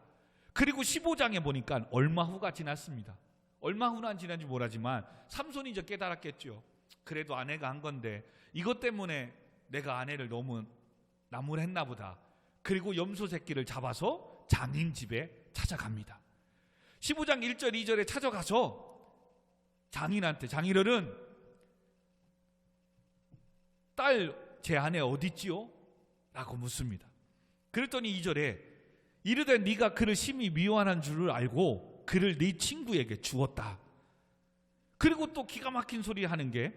그리고 15장에 보니까 얼마 후가 지났습니다. 얼마 후나 지난지 모르지만 삼손이 이제 깨달았겠죠. 그래도 아내가 한 건데 이것 때문에 내가 아내를 너무 나무랬나 보다. 그리고 염소 새끼를 잡아서 장인 집에 찾아갑니다. 15장 1절 2절에 찾아가서 장인한테 장인어른 딸 제 아내 어딨지요? 라고 묻습니다. 그랬더니 2절에 이르되 네가 그를 심히 미워하는 줄을 알고 그를 네 친구에게 주었다. 그리고 또 기가 막힌 소리 하는 게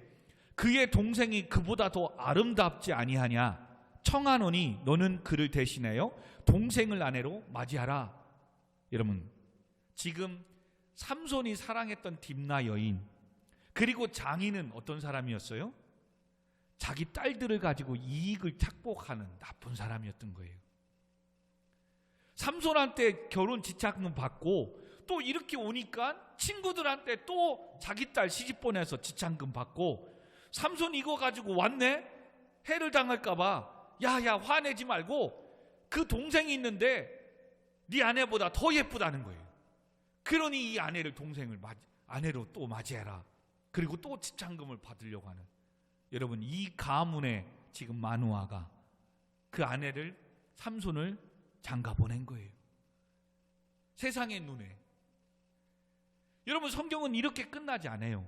그의 동생이 그보다 더 아름답지 아니하냐 청하노니 너는 그를 대신하여 동생을 아내로 맞이하라. 여러분 지금 삼손이 사랑했던 딥나 여인 그리고 장인은 어떤 사람이었어요? 자기 딸들을 가지고 이익을 착복하는 나쁜 사람이었던 거예요. 삼손한테 결혼 지참금 받고 또 이렇게 오니까 친구들한테 또 자기 딸 시집 보내서 지참금 받고 삼손 이거 가지고 왔네? 해를 당할까봐 야야 화내지 말고 그 동생이 있는데 네 아내보다 더 예쁘다는 거예요. 그러니 이 아내를 아내로 또 맞이해라. 그리고 또 지참금을 받으려고 하는 여러분 이 가문에 지금 마누아가 그 아내를 삼손을 장가 보낸 거예요. 세상의 눈에. 여러분 성경은 이렇게 끝나지 않아요.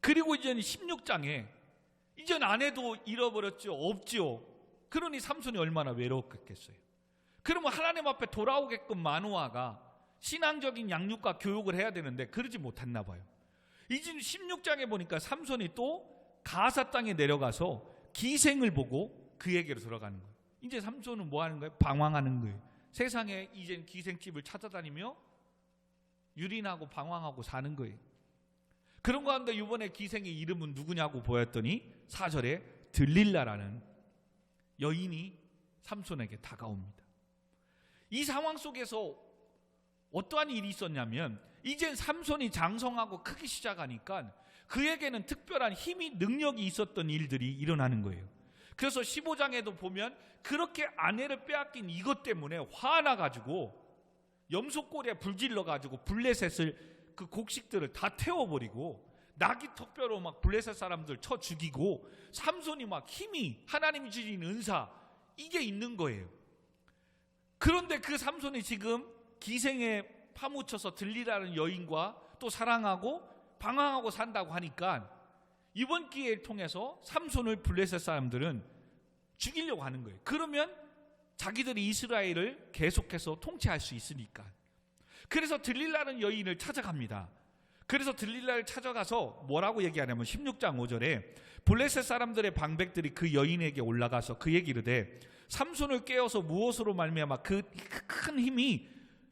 그리고 이제는 16장에 이제는 아내도 잃어버렸죠. 없죠. 그러니 삼손이 얼마나 외로웠겠어요. 그러면 하나님 앞에 돌아오게끔 마누아가 신앙적인 양육과 교육을 해야 되는데 그러지 못했나 봐요. 이제 16장에 보니까 삼손이 또 가사 땅에 내려가서 기생을 보고 그에게로 들어가는 거예요. 이제 삼손은 뭐 하는 거예요? 방황하는 거예요. 세상에 이젠 기생집을 찾아다니며 유린하고 방황하고 사는 거예요. 그런 가운데 이번에 기생의 이름은 누구냐고 보였더니 4절에 들릴라라는 여인이 삼손에게 다가옵니다. 이 상황 속에서 어떠한 일이 있었냐면 이젠 삼손이 장성하고 크기 시작하니까 그에게는 특별한 힘이 능력이 있었던 일들이 일어나는 거예요. 그래서 15장에도 보면 그렇게 아내를 빼앗긴 이것 때문에 화나가지고 염소꼬리에 불질러가지고 블레셋을 그 곡식들을 다 태워버리고 나귀 턱뼈로 막 블레셋 사람들 쳐 죽이고 삼손이 막 힘이 하나님이 주신 은사 이게 있는 거예요. 그런데 그 삼손이 지금 기생에 파묻혀서 들리라는 여인과 또 사랑하고 방황하고 산다고 하니까 이번 기회를 통해서 삼손을 블레셋 사람들은 죽이려고 하는 거예요. 그러면 자기들이 이스라엘을 계속해서 통치할 수 있으니까. 그래서 들릴라는 여인을 찾아갑니다. 그래서 들릴라를 찾아가서 뭐라고 얘기하냐면 16장 5절에 블레셋 사람들의 방백들이 그 여인에게 올라가서 그에게 이르되 삼손을 깨워서 무엇으로 말미암아 그 큰 힘이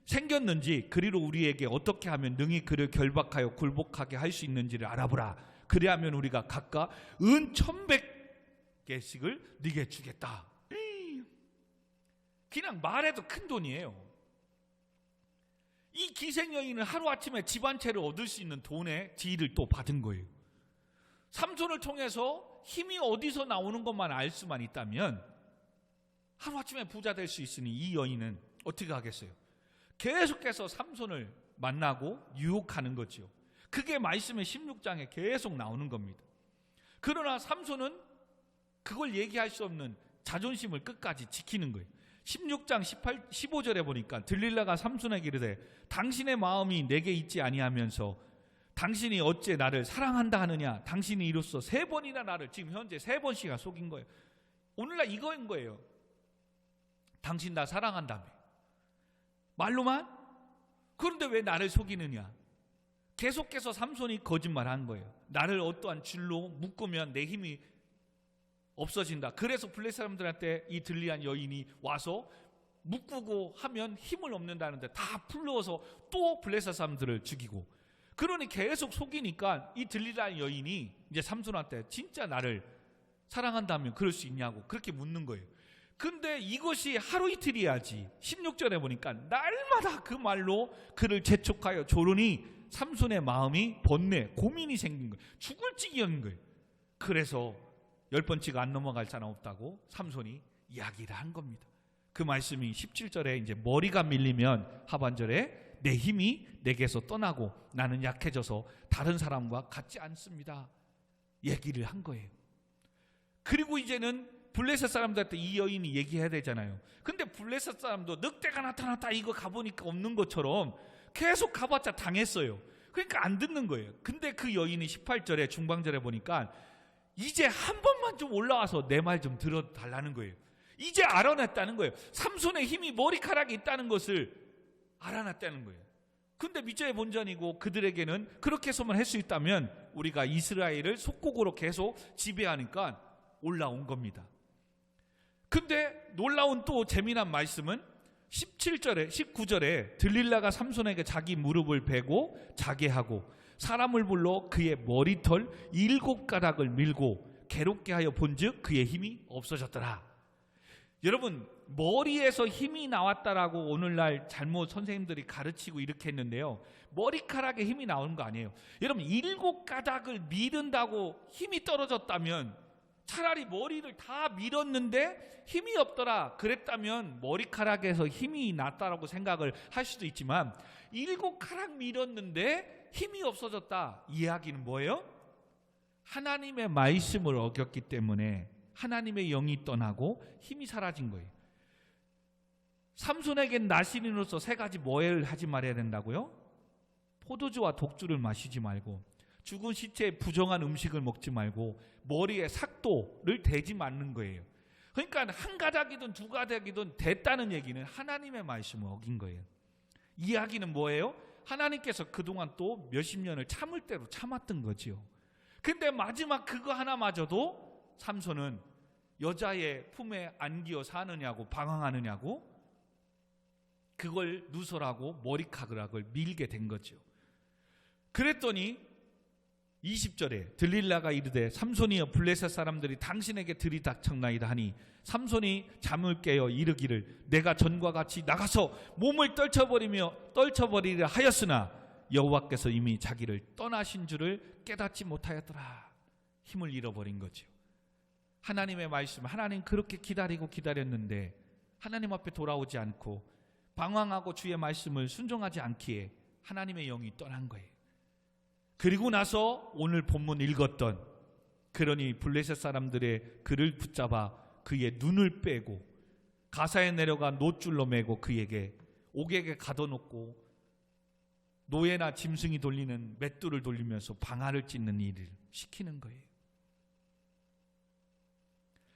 생겼는지 그리로 우리에게 어떻게 하면 능히 그를 결박하여 굴복하게 할 수 있는지를 알아보라. 그리하면 우리가 각각 은 1,100개씩을 네게 주겠다. 그냥 말해도 큰 돈이에요. 이 기생 여인은 하루아침에 집 한 채를 얻을 수 있는 돈의 지위를 또 받은 거예요. 삼손을 통해서 힘이 어디서 나오는 것만 알 수만 있다면 하루아침에 부자 될 수 있으니 이 여인은 어떻게 하겠어요? 계속해서 삼손을 만나고 유혹하는 거죠. 그게 말씀의 16장에 계속 나오는 겁니다. 그러나 삼손은 그걸 얘기할 수 없는 자존심을 끝까지 지키는 거예요. 16장 15절에 보니까 들릴라가 삼손에게 이르되 당신의 마음이 내게 있지 아니하면서 당신이 어째 나를 사랑한다 하느냐. 당신이 이로써 3번이나 나를 지금 현재 3번씩이나 속인 거예요. 오늘날 이거인 거예요. 당신 나 사랑한다며. 말로만? 그런데 왜 나를 속이느냐. 계속해서 삼손이 거짓말한 거예요. 나를 어떠한 줄로 묶으면 내 힘이 없어진다. 그래서 블레셋 사람들한테 이 들리한 여인이 와서 묶고 하면 힘을 얻는다는데 다 풀러서 또 블레셋 사람들을 죽이고. 그러니 계속 속이니까 이 들리라는 여인이 이제 삼손한테 진짜 나를 사랑한다면 그럴 수 있냐고 그렇게 묻는 거예요. 근데 이것이 하루 이틀이야지 16절에 보니까 날마다 그 말로 그를 재촉하여 조르니 삼손의 마음이 번뇌, 고민이 생긴 거예요. 죽을 지경인 거예요. 그래서 10번치가 안 넘어갈 사람 없다고 삼손이 이야기를 한 겁니다. 그 말씀이 17절에 이제 머리가 밀리면 하반절에 내 힘이 내게서 떠나고 나는 약해져서 다른 사람과 같지 않습니다. 얘기를 한 거예요. 그리고 이제는 블레셋 사람들한테 이 여인이 얘기해야 되잖아요. 근데 블레셋 사람도 늑대가 나타났다 이거 가보니까 없는 것처럼 계속 가봤자 당했어요. 그러니까 안 듣는 거예요. 근데 그 여인이 18절에 중방절에 보니까 이제 한 번만 좀 올라와서 내 말 좀 들어달라는 거예요. 이제 알아냈다는 거예요. 삼손의 힘이 머리카락에 있다는 것을 알아냈다는 거예요. 근데 밑절의 본전이고 그들에게는 그렇게 해서만 할 수 있다면 우리가 이스라엘을 속국으로 계속 지배하니까 올라온 겁니다. 근데 놀라운 또 재미난 말씀은 17절에 19절에 들릴라가 삼손에게 자기 무릎을 베고 자게 하고 사람을 불러 그의 머리털 7가닥을 밀고 괴롭게 하여 본즉 그의 힘이 없어졌더라. 여러분 머리에서 힘이 나왔다라고 오늘날 잘못 선생님들이 가르치고 이렇게 했는데요. 머리카락에 힘이 나오는 거 아니에요. 여러분 7가닥을 밀은다고 힘이 떨어졌다면 차라리 머리를 다 밀었는데 힘이 없더라 그랬다면 머리카락에서 힘이 났다라고 생각을 할 수도 있지만 7가닥 밀었는데 힘이 없어졌다. 이야기는 뭐예요? 하나님의 말씀을 어겼기 때문에 하나님의 영이 떠나고 힘이 사라진 거예요. 삼손에겐 나시린으로서 3가지 뭐를 하지 말아야 된다고요? 포도주와 독주를 마시지 말고 죽은 시체에 부정한 음식을 먹지 말고 머리에 삭도를 대지 말는 거예요. 그러니까 1가닥이든 2가닥이든 됐다는 얘기는 하나님의 말씀을 어긴 거예요. 이야기는 뭐예요? 하나님께서 그동안 또 몇십 년을 참을 대로 참았던 거지요. 근데 마지막 그거 하나마저도 삼손은 여자의 품에 안기어 사느냐고 방황하느냐고 그걸 누설하고 머리카락을 밀게 된 거죠. 그랬더니 20절에 들릴라가 이르되 삼손이여 블레셋 사람들이 당신에게 들이닥쳤나이다 하니 삼손이 잠을 깨어 이르기를 내가 전과 같이 나가서 몸을 떨쳐버리려 하였으나 여호와께서 이미 자기를 떠나신 줄을 깨닫지 못하였더라. 힘을 잃어버린 거죠. 하나님의 말씀, 하나님 그렇게 기다렸는데 하나님 앞에 돌아오지 않고 방황하고 주의 말씀을 순종하지 않기에 하나님의 영이 떠난 거예요. 그리고 나서 오늘 본문 읽었던 그러니 블레셋 사람들의 그를 붙잡아 그의 눈을 빼고 가사에 내려가 놋줄로 매고 그에게 옥에게 가둬놓고 노예나 짐승이 돌리는 맷돌을 돌리면서 방아를 찢는 일을 시키는 거예요.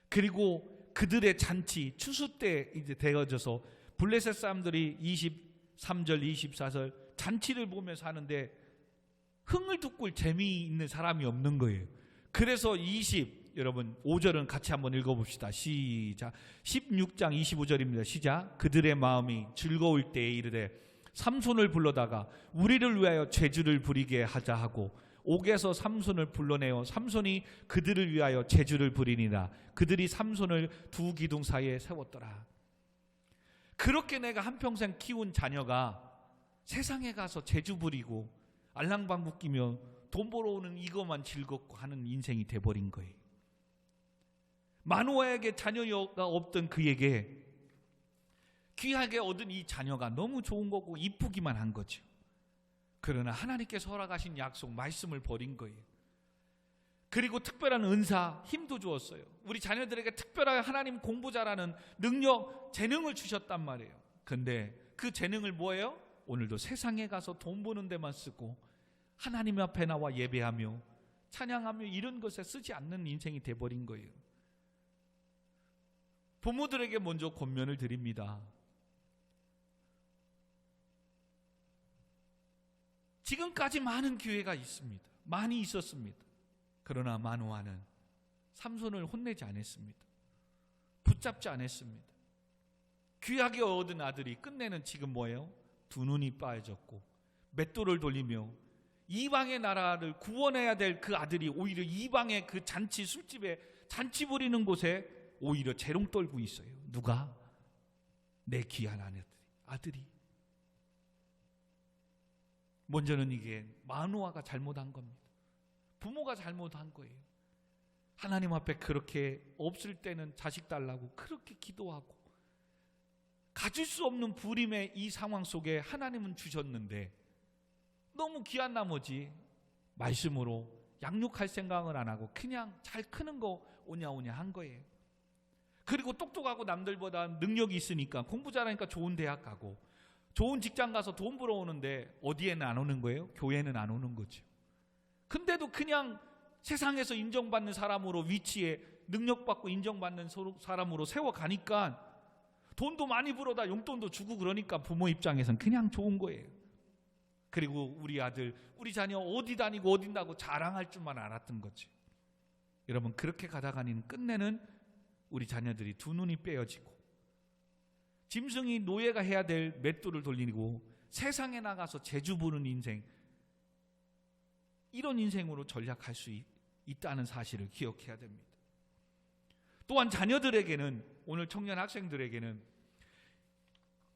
그리고 그들의 잔치 추수 때 이제 되어져서 블레셋 사람들이 23절 24절 잔치를 보면서 하는데 흥을 돋굴 재미있는 사람이 없는 거예요. 그래서 여러분 5절은 같이 한번 읽어봅시다. 시작. 16장 25절입니다. 시작. 그들의 마음이 즐거울 때에 이르되 삼손을 불러다가 우리를 위하여 제주를 부리게 하자 하고 옥에서 삼손을 불러내어 삼손이 그들을 위하여 제주를 부리니라. 그들이 삼손을 두 기둥 사이에 세웠더라. 그렇게 내가 한평생 키운 자녀가 세상에 가서 제주 부리고 알랑방구 끼며 돈 벌어오는 이것만 즐겁고 하는 인생이 돼버린 거예요. 마노아에게 자녀가 없던 그에게 귀하게 얻은 이 자녀가 너무 좋은 거고 이쁘기만 한 거죠. 그러나 하나님께서 허락하신 약속 말씀을 버린 거예요. 그리고 특별한 은사 힘도 주었어요. 우리 자녀들에게 특별하게 하나님 공부 잘하는 능력 재능을 주셨단 말이에요. 근데 그 재능을 뭐예요? 오늘도 세상에 가서 돈 버는 데만 쓰고 하나님 앞에 나와 예배하며 찬양하며 이런 것에 쓰지 않는 인생이 돼버린 거예요. 부모들에게 먼저 권면을 드립니다. 지금까지 많은 기회가 있습니다. 많이 있었습니다. 그러나 마노아는 삼손을 혼내지 않았습니다. 붙잡지 않았습니다. 귀하게 얻은 아들이 끝내는 지금 뭐예요? 두 눈이 빠져졌고 맷돌을 돌리며 이방의 나라를 구원해야 될 그 아들이 오히려 이방의 그 잔치 술집에 잔치 부리는 곳에 오히려 재롱 떨고 있어요. 누가? 내 귀한 아들이. 먼저는 이게 마노아가 잘못한 겁니다. 부모가 잘못한 거예요. 하나님 앞에 그렇게 없을 때는 자식 달라고 그렇게 기도하고 가질 수 없는 부림의 이 상황 속에 하나님은 주셨는데 너무 귀한 나머지 말씀으로 양육할 생각을 안 하고 그냥 잘 크는 거 오냐오냐 한 거예요. 그리고 똑똑하고 남들보다 능력이 있으니까 공부 잘하니까 좋은 대학 가고 좋은 직장 가서 돈 벌어오는데 어디에는 안 오는 거예요? 교회는 안 오는 거죠. 근데도 그냥 세상에서 인정받는 사람으로 위치에 능력받고 인정받는 사람으로 세워가니까 돈도 많이 벌어다 용돈도 주고 그러니까 부모 입장에서는 그냥 좋은 거예요. 그리고 우리 아들, 우리 자녀 어디 다니고 어딘다고 자랑할 줄만 알았던 거지. 여러분 그렇게 가다가는 끝내는 우리 자녀들이 두 눈이 빼어지고 짐승이 노예가 해야 될 맷돌을 돌리고 세상에 나가서 재주 부는 인생, 이런 인생으로 전락할 수 있다는 사실을 기억해야 됩니다. 또한 자녀들에게는, 오늘 청년 학생들에게는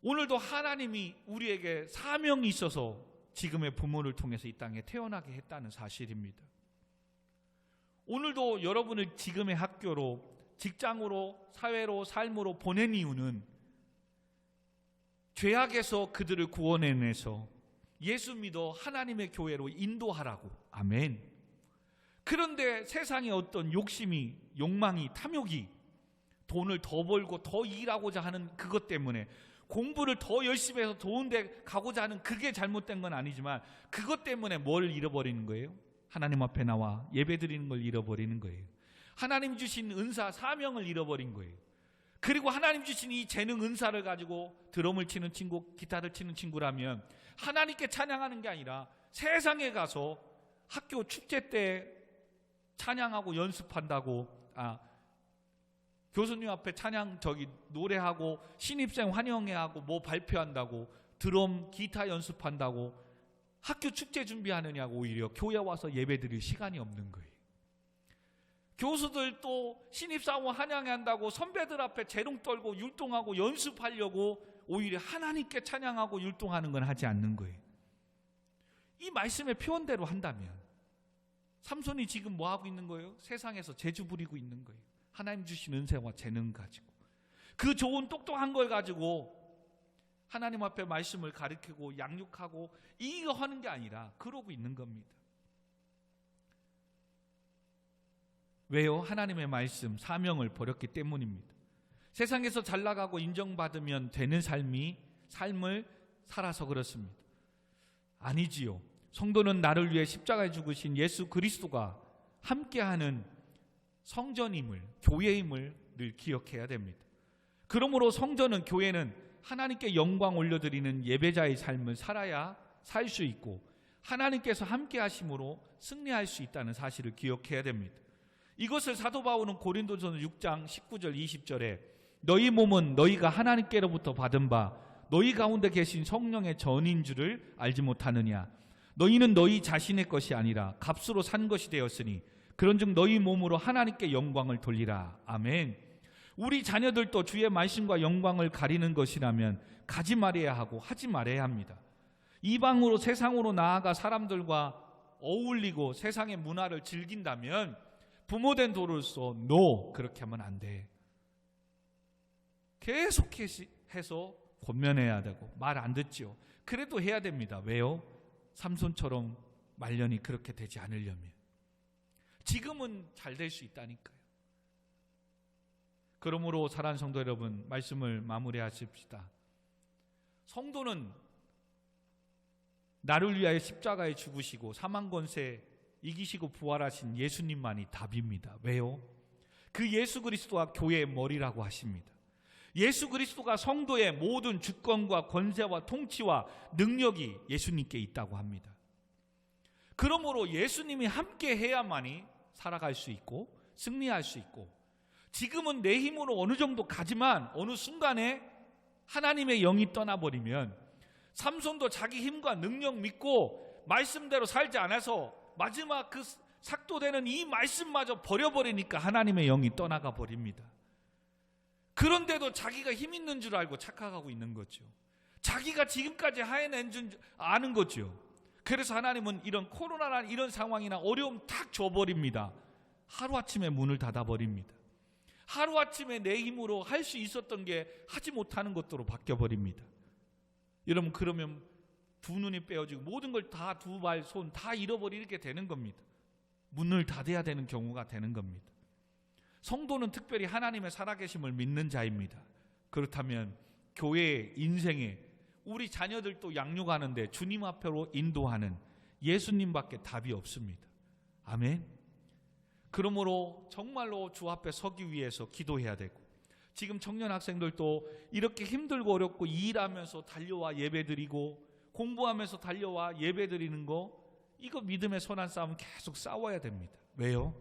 오늘도 하나님이 우리에게 사명이 있어서 지금의 부모를 통해서 이 땅에 태어나게 했다는 사실입니다. 오늘도 여러분을 지금의 학교로, 직장으로, 사회로, 삶으로 보낸 이유는 죄악에서 그들을 구원해내서 예수 믿어 하나님의 교회로 인도하라고. 아멘. 그런데 세상에 어떤 욕심이, 욕망이, 탐욕이 돈을 더 벌고 더 일하고자 하는 그것 때문에 공부를 더 열심히 해서 좋은 데 가고자 하는 그게 잘못된 건 아니지만 그것 때문에 뭘 잃어버리는 거예요? 하나님 앞에 나와 예배드리는 걸 잃어버리는 거예요. 하나님 주신 은사, 사명을 잃어버린 거예요. 그리고 하나님 주신 이 재능, 은사를 가지고 드럼을 치는 친구, 기타를 치는 친구라면 하나님께 찬양하는 게 아니라 세상에 가서 학교 축제 때 찬양하고 연습한다고 교수님 앞에 찬양 노래하고 신입생 환영회하고 뭐 발표한다고 드럼 기타 연습한다고 학교 축제 준비하느냐고 오히려 교회 와서 예배드릴 시간이 없는 거예요. 교수들 또 신입사원 환영회 한다고 선배들 앞에 재롱 떨고 율동하고 연습하려고 오히려 하나님께 찬양하고 율동하는 건 하지 않는 거예요. 이 말씀의 표현대로 한다면 삼손이 지금 뭐 하고 있는 거예요? 세상에서 재주 부리고 있는 거예요. 하나님 주신 은혜와 재능 가지고 그 좋은 똑똑한 걸 가지고 하나님 앞에 말씀을 가르치고 양육하고 이거 하는 게 아니라 그러고 있는 겁니다. 왜요? 하나님의 말씀, 사명을 버렸기 때문입니다. 세상에서 잘 나가고 인정받으면 되는 삶을 살아서 그렇습니다. 아니지요. 성도는 나를 위해 십자가에 죽으신 예수 그리스도가 함께하는 성전임을, 교회임을 늘 기억해야 됩니다. 그러므로 성전은, 교회는 하나님께 영광 올려드리는 예배자의 삶을 살아야 살 수 있고 하나님께서 함께 하심으로 승리할 수 있다는 사실을 기억해야 됩니다. 이것을 사도 바울은 고린도전서 6장 19절 20절에 너희 몸은 너희가 하나님께로부터 받은 바 너희 가운데 계신 성령의 전인 줄을 알지 못하느냐. 너희는 너희 자신의 것이 아니라 값으로 산 것이 되었으니 그런즉 너희 몸으로 하나님께 영광을 돌리라. 아멘. 우리 자녀들도 주의 말씀과 영광을 가리는 것이라면 가지 말아야 하고 하지 말아야 합니다. 이방으로 세상으로 나아가 사람들과 어울리고 세상의 문화를 즐긴다면 부모된 도로서 no, 그렇게 하면 안 돼. 계속해서 권면해야 되고 말 안 듣죠. 그래도 해야 됩니다. 왜요? 삼손처럼 말년이 그렇게 되지 않으려면. 지금은 잘 될 수 있다니까요. 그러므로 사랑하는 성도 여러분, 말씀을 마무리하십시다. 성도는 나를 위하여 십자가에 죽으시고 사망 권세 이기시고 부활하신 예수님만이 답입니다. 왜요? 그 예수 그리스도가 교회의 머리라고 하십니다. 예수 그리스도가 성도의 모든 주권과 권세와 통치와 능력이 예수님께 있다고 합니다. 그러므로 예수님이 함께 해야만이 살아갈 수 있고 승리할 수 있고, 지금은 내 힘으로 어느 정도 가지만 어느 순간에 하나님의 영이 떠나버리면 삼손도 자기 힘과 능력 믿고 말씀대로 살지 않아서 마지막 그 삭도되는 이 말씀마저 버려버리니까 하나님의 영이 떠나가 버립니다. 그런데도 자기가 힘 있는 줄 알고 착각하고 있는 거죠. 자기가 지금까지 하해낸 줄 아는 거죠. 그래서 하나님은 이런 코로나나 이런 상황이나 어려움 탁 줘버립니다. 하루아침에 문을 닫아버립니다. 하루아침에 내 힘으로 할 수 있었던 게 하지 못하는 것으로 바뀌어버립니다. 여러분, 그러면 두 눈이 빼어지고 모든 걸 다, 두 발, 손 다 잃어버리게 되는 겁니다. 문을 닫아야 되는 경우가 되는 겁니다. 성도는 특별히 하나님의 살아계심을 믿는 자입니다. 그렇다면 교회의 인생에 우리 자녀들도 양육하는데 주님 앞으로 인도하는 예수님밖에 답이 없습니다. 아멘. 그러므로 정말로 주 앞에 서기 위해서 기도해야 되고, 지금 청년 학생들도 이렇게 힘들고 어렵고 일하면서 달려와 예배드리고 공부하면서 달려와 예배드리는 거, 이거 믿음의 선한 싸움 계속 싸워야 됩니다. 왜요?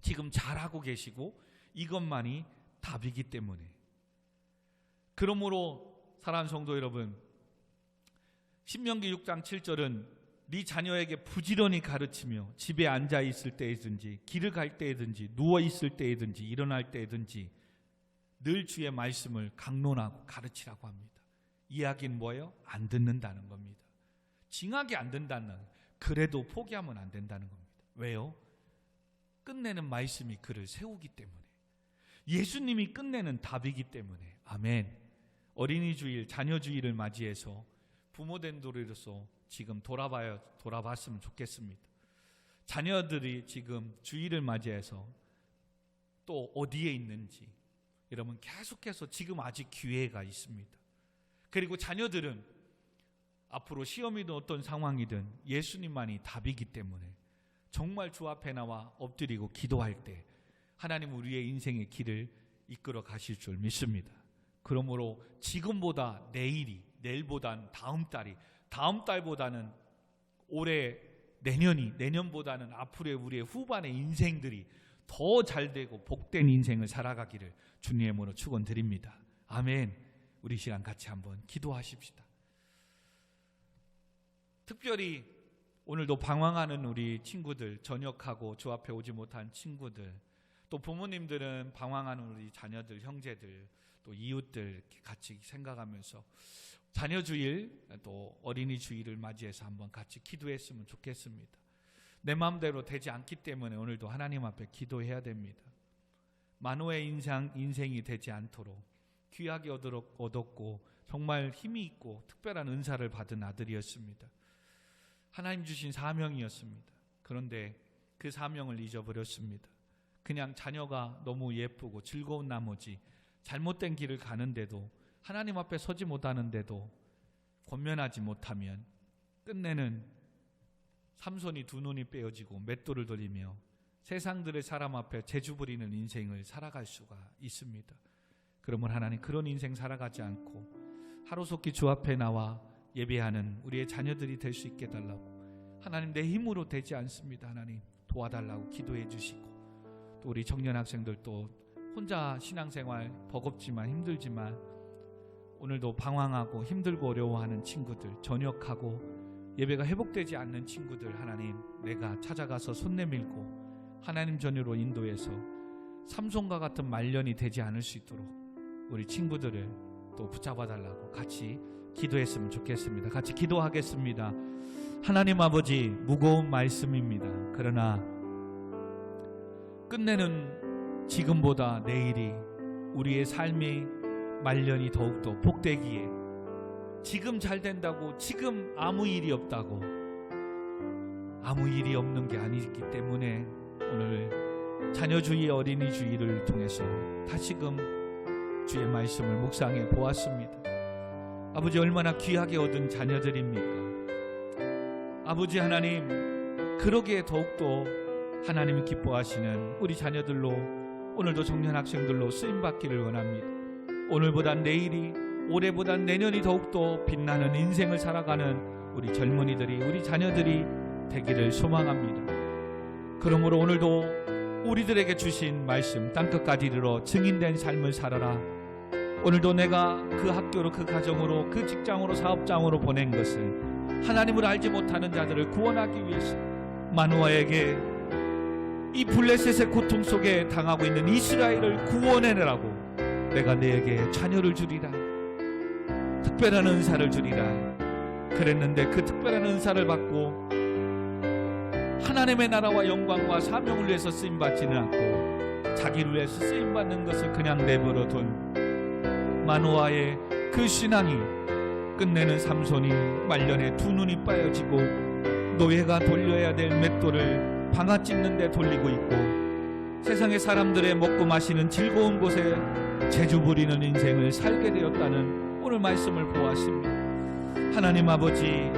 지금 잘하고 계시고 이것만이 답이기 때문에. 그러므로 사랑하는 성도 여러분, 신명기 6장 7절은 네 자녀에게 부지런히 가르치며 집에 앉아 있을 때이든지 길을 갈 때이든지 누워 있을 때이든지 일어날 때이든지 늘 주의 말씀을 강론하고 가르치라고 합니다. 이야기는 뭐예요? 안 듣는다는 겁니다. 징하게 안 된다는, 그래도 포기하면 안 된다는 겁니다. 왜요? 끝내는 말씀이 그를 세우기 때문에, 예수님이 끝내는 답이기 때문에. 아멘. 어린이 주일, 자녀 주일을 맞이해서 부모된 도리로서 지금 돌아봤으면 좋겠습니다. 자녀들이 지금 주일을 맞이해서 또 어디에 있는지 여러분 계속해서 지금 아직 기회가 있습니다. 그리고 자녀들은 앞으로 시험이든 어떤 상황이든 예수님만이 답이기 때문에 정말 주 앞에 나와 엎드리고 기도할 때 하나님 우리의 인생의 길을 이끌어 가실 줄 믿습니다. 그러므로 지금보다 내일이, 내일보다는 다음 달이, 다음 달보다는 올해, 내년이, 내년보다는 앞으로의 우리의 후반의 인생들이 더 잘되고 복된 인생을 살아가기를 주님의 이름으로 축원드립니다. 아멘. 우리 시간 같이 한번 기도하십시다. 특별히 오늘도 방황하는 우리 친구들, 전역하고 주 앞에 오지 못한 친구들, 또 부모님들은 방황하는 우리 자녀들, 형제들, 또 이웃들 같이 생각하면서 자녀 주일 또 어린이 주일을 맞이해서 한번 같이 기도했으면 좋겠습니다. 내 마음대로 되지 않기 때문에 오늘도 하나님 앞에 기도해야 됩니다. 만호의 인생이 되지 않도록 귀하게 얻었고 정말 힘이 있고 특별한 은사를 받은 아들이었습니다. 하나님 주신 사명이었습니다. 그런데 그 사명을 잊어버렸습니다. 그냥 자녀가 너무 예쁘고 즐거운 나머지 잘못된 길을 가는데도, 하나님 앞에 서지 못하는데도 권면하지 못하면 끝내는 삼손이 두 눈이 빼어지고 맷돌을 돌리며 세상들의 사람 앞에 재주 부리는 인생을 살아갈 수가 있습니다. 그러면 하나님, 그런 인생 살아가지 않고 하루속히 주 앞에 나와 예배하는 우리의 자녀들이 될 수 있게 해달라고, 하나님 내 힘으로 되지 않습니다. 하나님 도와달라고 기도해 주시고, 또 우리 청년 학생들도 혼자 신앙생활 버겁지만 힘들지만 오늘도 방황하고 힘들고 어려워하는 친구들, 전역하고 예배가 회복되지 않는 친구들, 하나님 내가 찾아가서 손 내밀고 하나님 전유로 인도해서 삼손과 같은 말년이 되지 않을 수 있도록 우리 친구들을 또 붙잡아달라고 같이 기도했으면 좋겠습니다. 같이 기도하겠습니다. 하나님 아버지, 무거운 말씀입니다. 그러나 끝내는 지금보다 내일이 우리의 삶의 말년이 더욱더 복되기에, 지금 잘 된다고, 지금 아무 일이 없다고, 아무 일이 없는 게 아니기 때문에 오늘 자녀주의 어린이 주의를 통해서 다시금 주의 말씀을 묵상해 보았습니다. 아버지, 얼마나 귀하게 얻은 자녀들입니까? 아버지 하나님, 그러기에 더욱더 하나님이 기뻐하시는 우리 자녀들로, 오늘도 청년 학생들로 쓰임받기를 원합니다. 오늘보단 내일이, 올해보단 내년이 더욱더 빛나는 인생을 살아가는 우리 젊은이들이, 우리 자녀들이 되기를 소망합니다. 그러므로 오늘도 우리들에게 주신 말씀 땅끝까지 이르러 증인된 삶을 살아라. 오늘도 내가 그 학교로, 그 가정으로, 그 직장으로, 사업장으로 보낸 것은 하나님을 알지 못하는 자들을 구원하기 위해서, 마누아에게 이 블레셋의 고통 속에 당하고 있는 이스라엘을 구원해내라고 내가 너에게 자녀를 주리라, 특별한 은사를 주리라 그랬는데, 그 특별한 은사를 받고 하나님의 나라와 영광과 사명을 위해서 쓰임받지는 않고 자기를 위해서 쓰임받는 것을 그냥 내버려둔 마노아의 그 신앙이 끝내는 삼손이 말년에 두 눈이 빠여지고 노예가 돌려야 될 맷돌을 방아 찝는 데 돌리고 있고, 세상의 사람들의 먹고 마시는 즐거운 곳에 재주 부리는 인생을 살게 되었다는 오늘 말씀을 보았습니다. 하나님 아버지,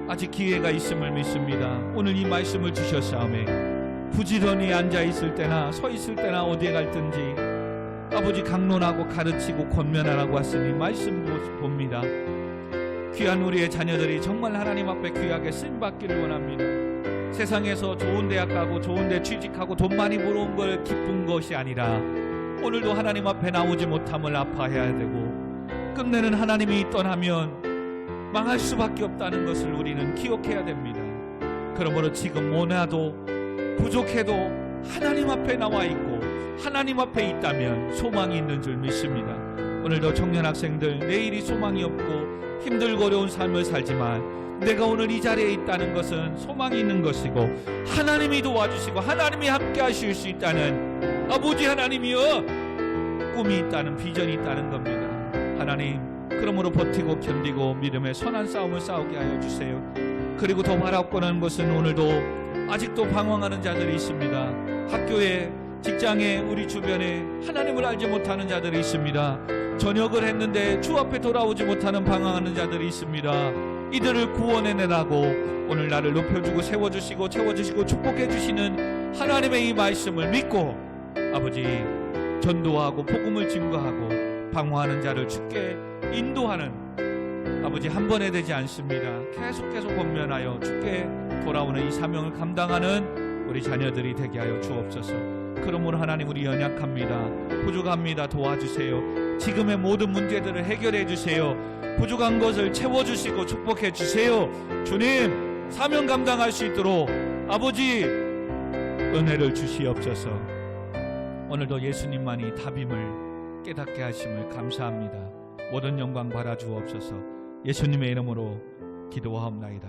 아직 기회가 있음을 믿습니다. 오늘 이 말씀을 주셨사오매 부지런히 앉아있을 때나 서있을 때나 어디에 갈든지 아버지 강론하고 가르치고 권면하라고 하시니 말씀 봅니다. 귀한 우리의 자녀들이 정말 하나님 앞에 귀하게 쓰임받기를 원합니다. 세상에서 좋은 대학 가고 좋은 데 취직하고 돈 많이 벌어온 걸 기쁜 것이 아니라 오늘도 하나님 앞에 나오지 못함을 아파해야 되고, 끝내는 하나님이 떠나면 망할 수밖에 없다는 것을 우리는 기억해야 됩니다. 그러므로 지금 원하도 부족해도 하나님 앞에 나와 있고 하나님 앞에 있다면 소망이 있는 줄 믿습니다. 오늘도 청년 학생들, 내일이 소망이 없고 힘들고 어려운 삶을 살지만 내가 오늘 이 자리에 있다는 것은 소망이 있는 것이고, 하나님이 도와주시고 하나님이 함께 하실 수 있다는, 아버지 하나님이여, 꿈이 있다는, 비전이 있다는 겁니다. 하나님, 그러므로 버티고 견디고 믿음의 선한 싸움을 싸우게 하여 주세요. 그리고 더 바라고 하는 것은 오늘도 아직도 방황하는 자들이 있습니다. 학교에, 직장에, 우리 주변에 하나님을 알지 못하는 자들이 있습니다. 전역을 했는데 주 앞에 돌아오지 못하는 방황하는 자들이 있습니다. 이들을 구원해내라고 오늘 나를 높여주고 세워주시고 채워주시고 축복해주시는 하나님의 이 말씀을 믿고 아버지, 전도하고 복음을 증거하고 방황하는 자를 주께 인도하는 아버지, 한 번에 되지 않습니다. 계속 권면하여 주께 돌아오는 이 사명을 감당하는 우리 자녀들이 되게 하여 주옵소서. 그러므로 하나님, 우리 연약합니다. 부족합니다. 도와주세요. 지금의 모든 문제들을 해결해 주세요. 부족한 것을 채워주시고 축복해 주세요. 주님, 사명 감당할 수 있도록 아버지 은혜를 주시옵소서. 오늘도 예수님만이 답임을 깨닫게 하심을 감사합니다. 모든 영광 받아 주옵소서. 예수님의 이름으로 기도하옵나이다.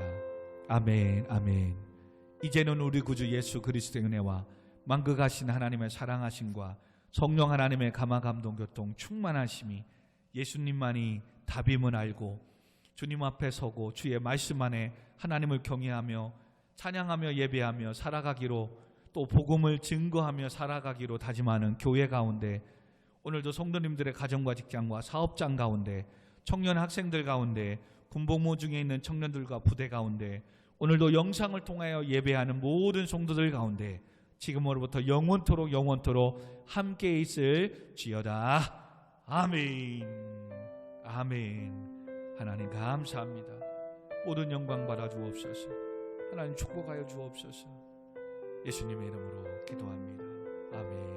아멘, 아멘. 이제는 우리 구주 예수 그리스도의 은혜와 만극하신 하나님의 사랑하심과 성령 하나님의 감화감동 교통 충만하심이, 예수님만이 답임을 알고 주님 앞에 서고 주의 말씀 안에 하나님을 경외하며 찬양하며 예배하며 살아가기로, 또 복음을 증거하며 살아가기로 다짐하는 교회 가운데, 오늘도 성도님들의 가정과 직장과 사업장 가운데, 청년 학생들 가운데, 군복무 중에 있는 청년들과 부대 가운데, 오늘도 영상을 통하여 예배하는 모든 성도들 가운데 지금으로부터 영원토록 함께 있을 지어다. 아멘, 아멘. 하나님 감사합니다. 모든 영광 받아 주옵소서. 하나님 축복하여 주옵소서. 예수님의 이름으로 기도합니다. 아멘.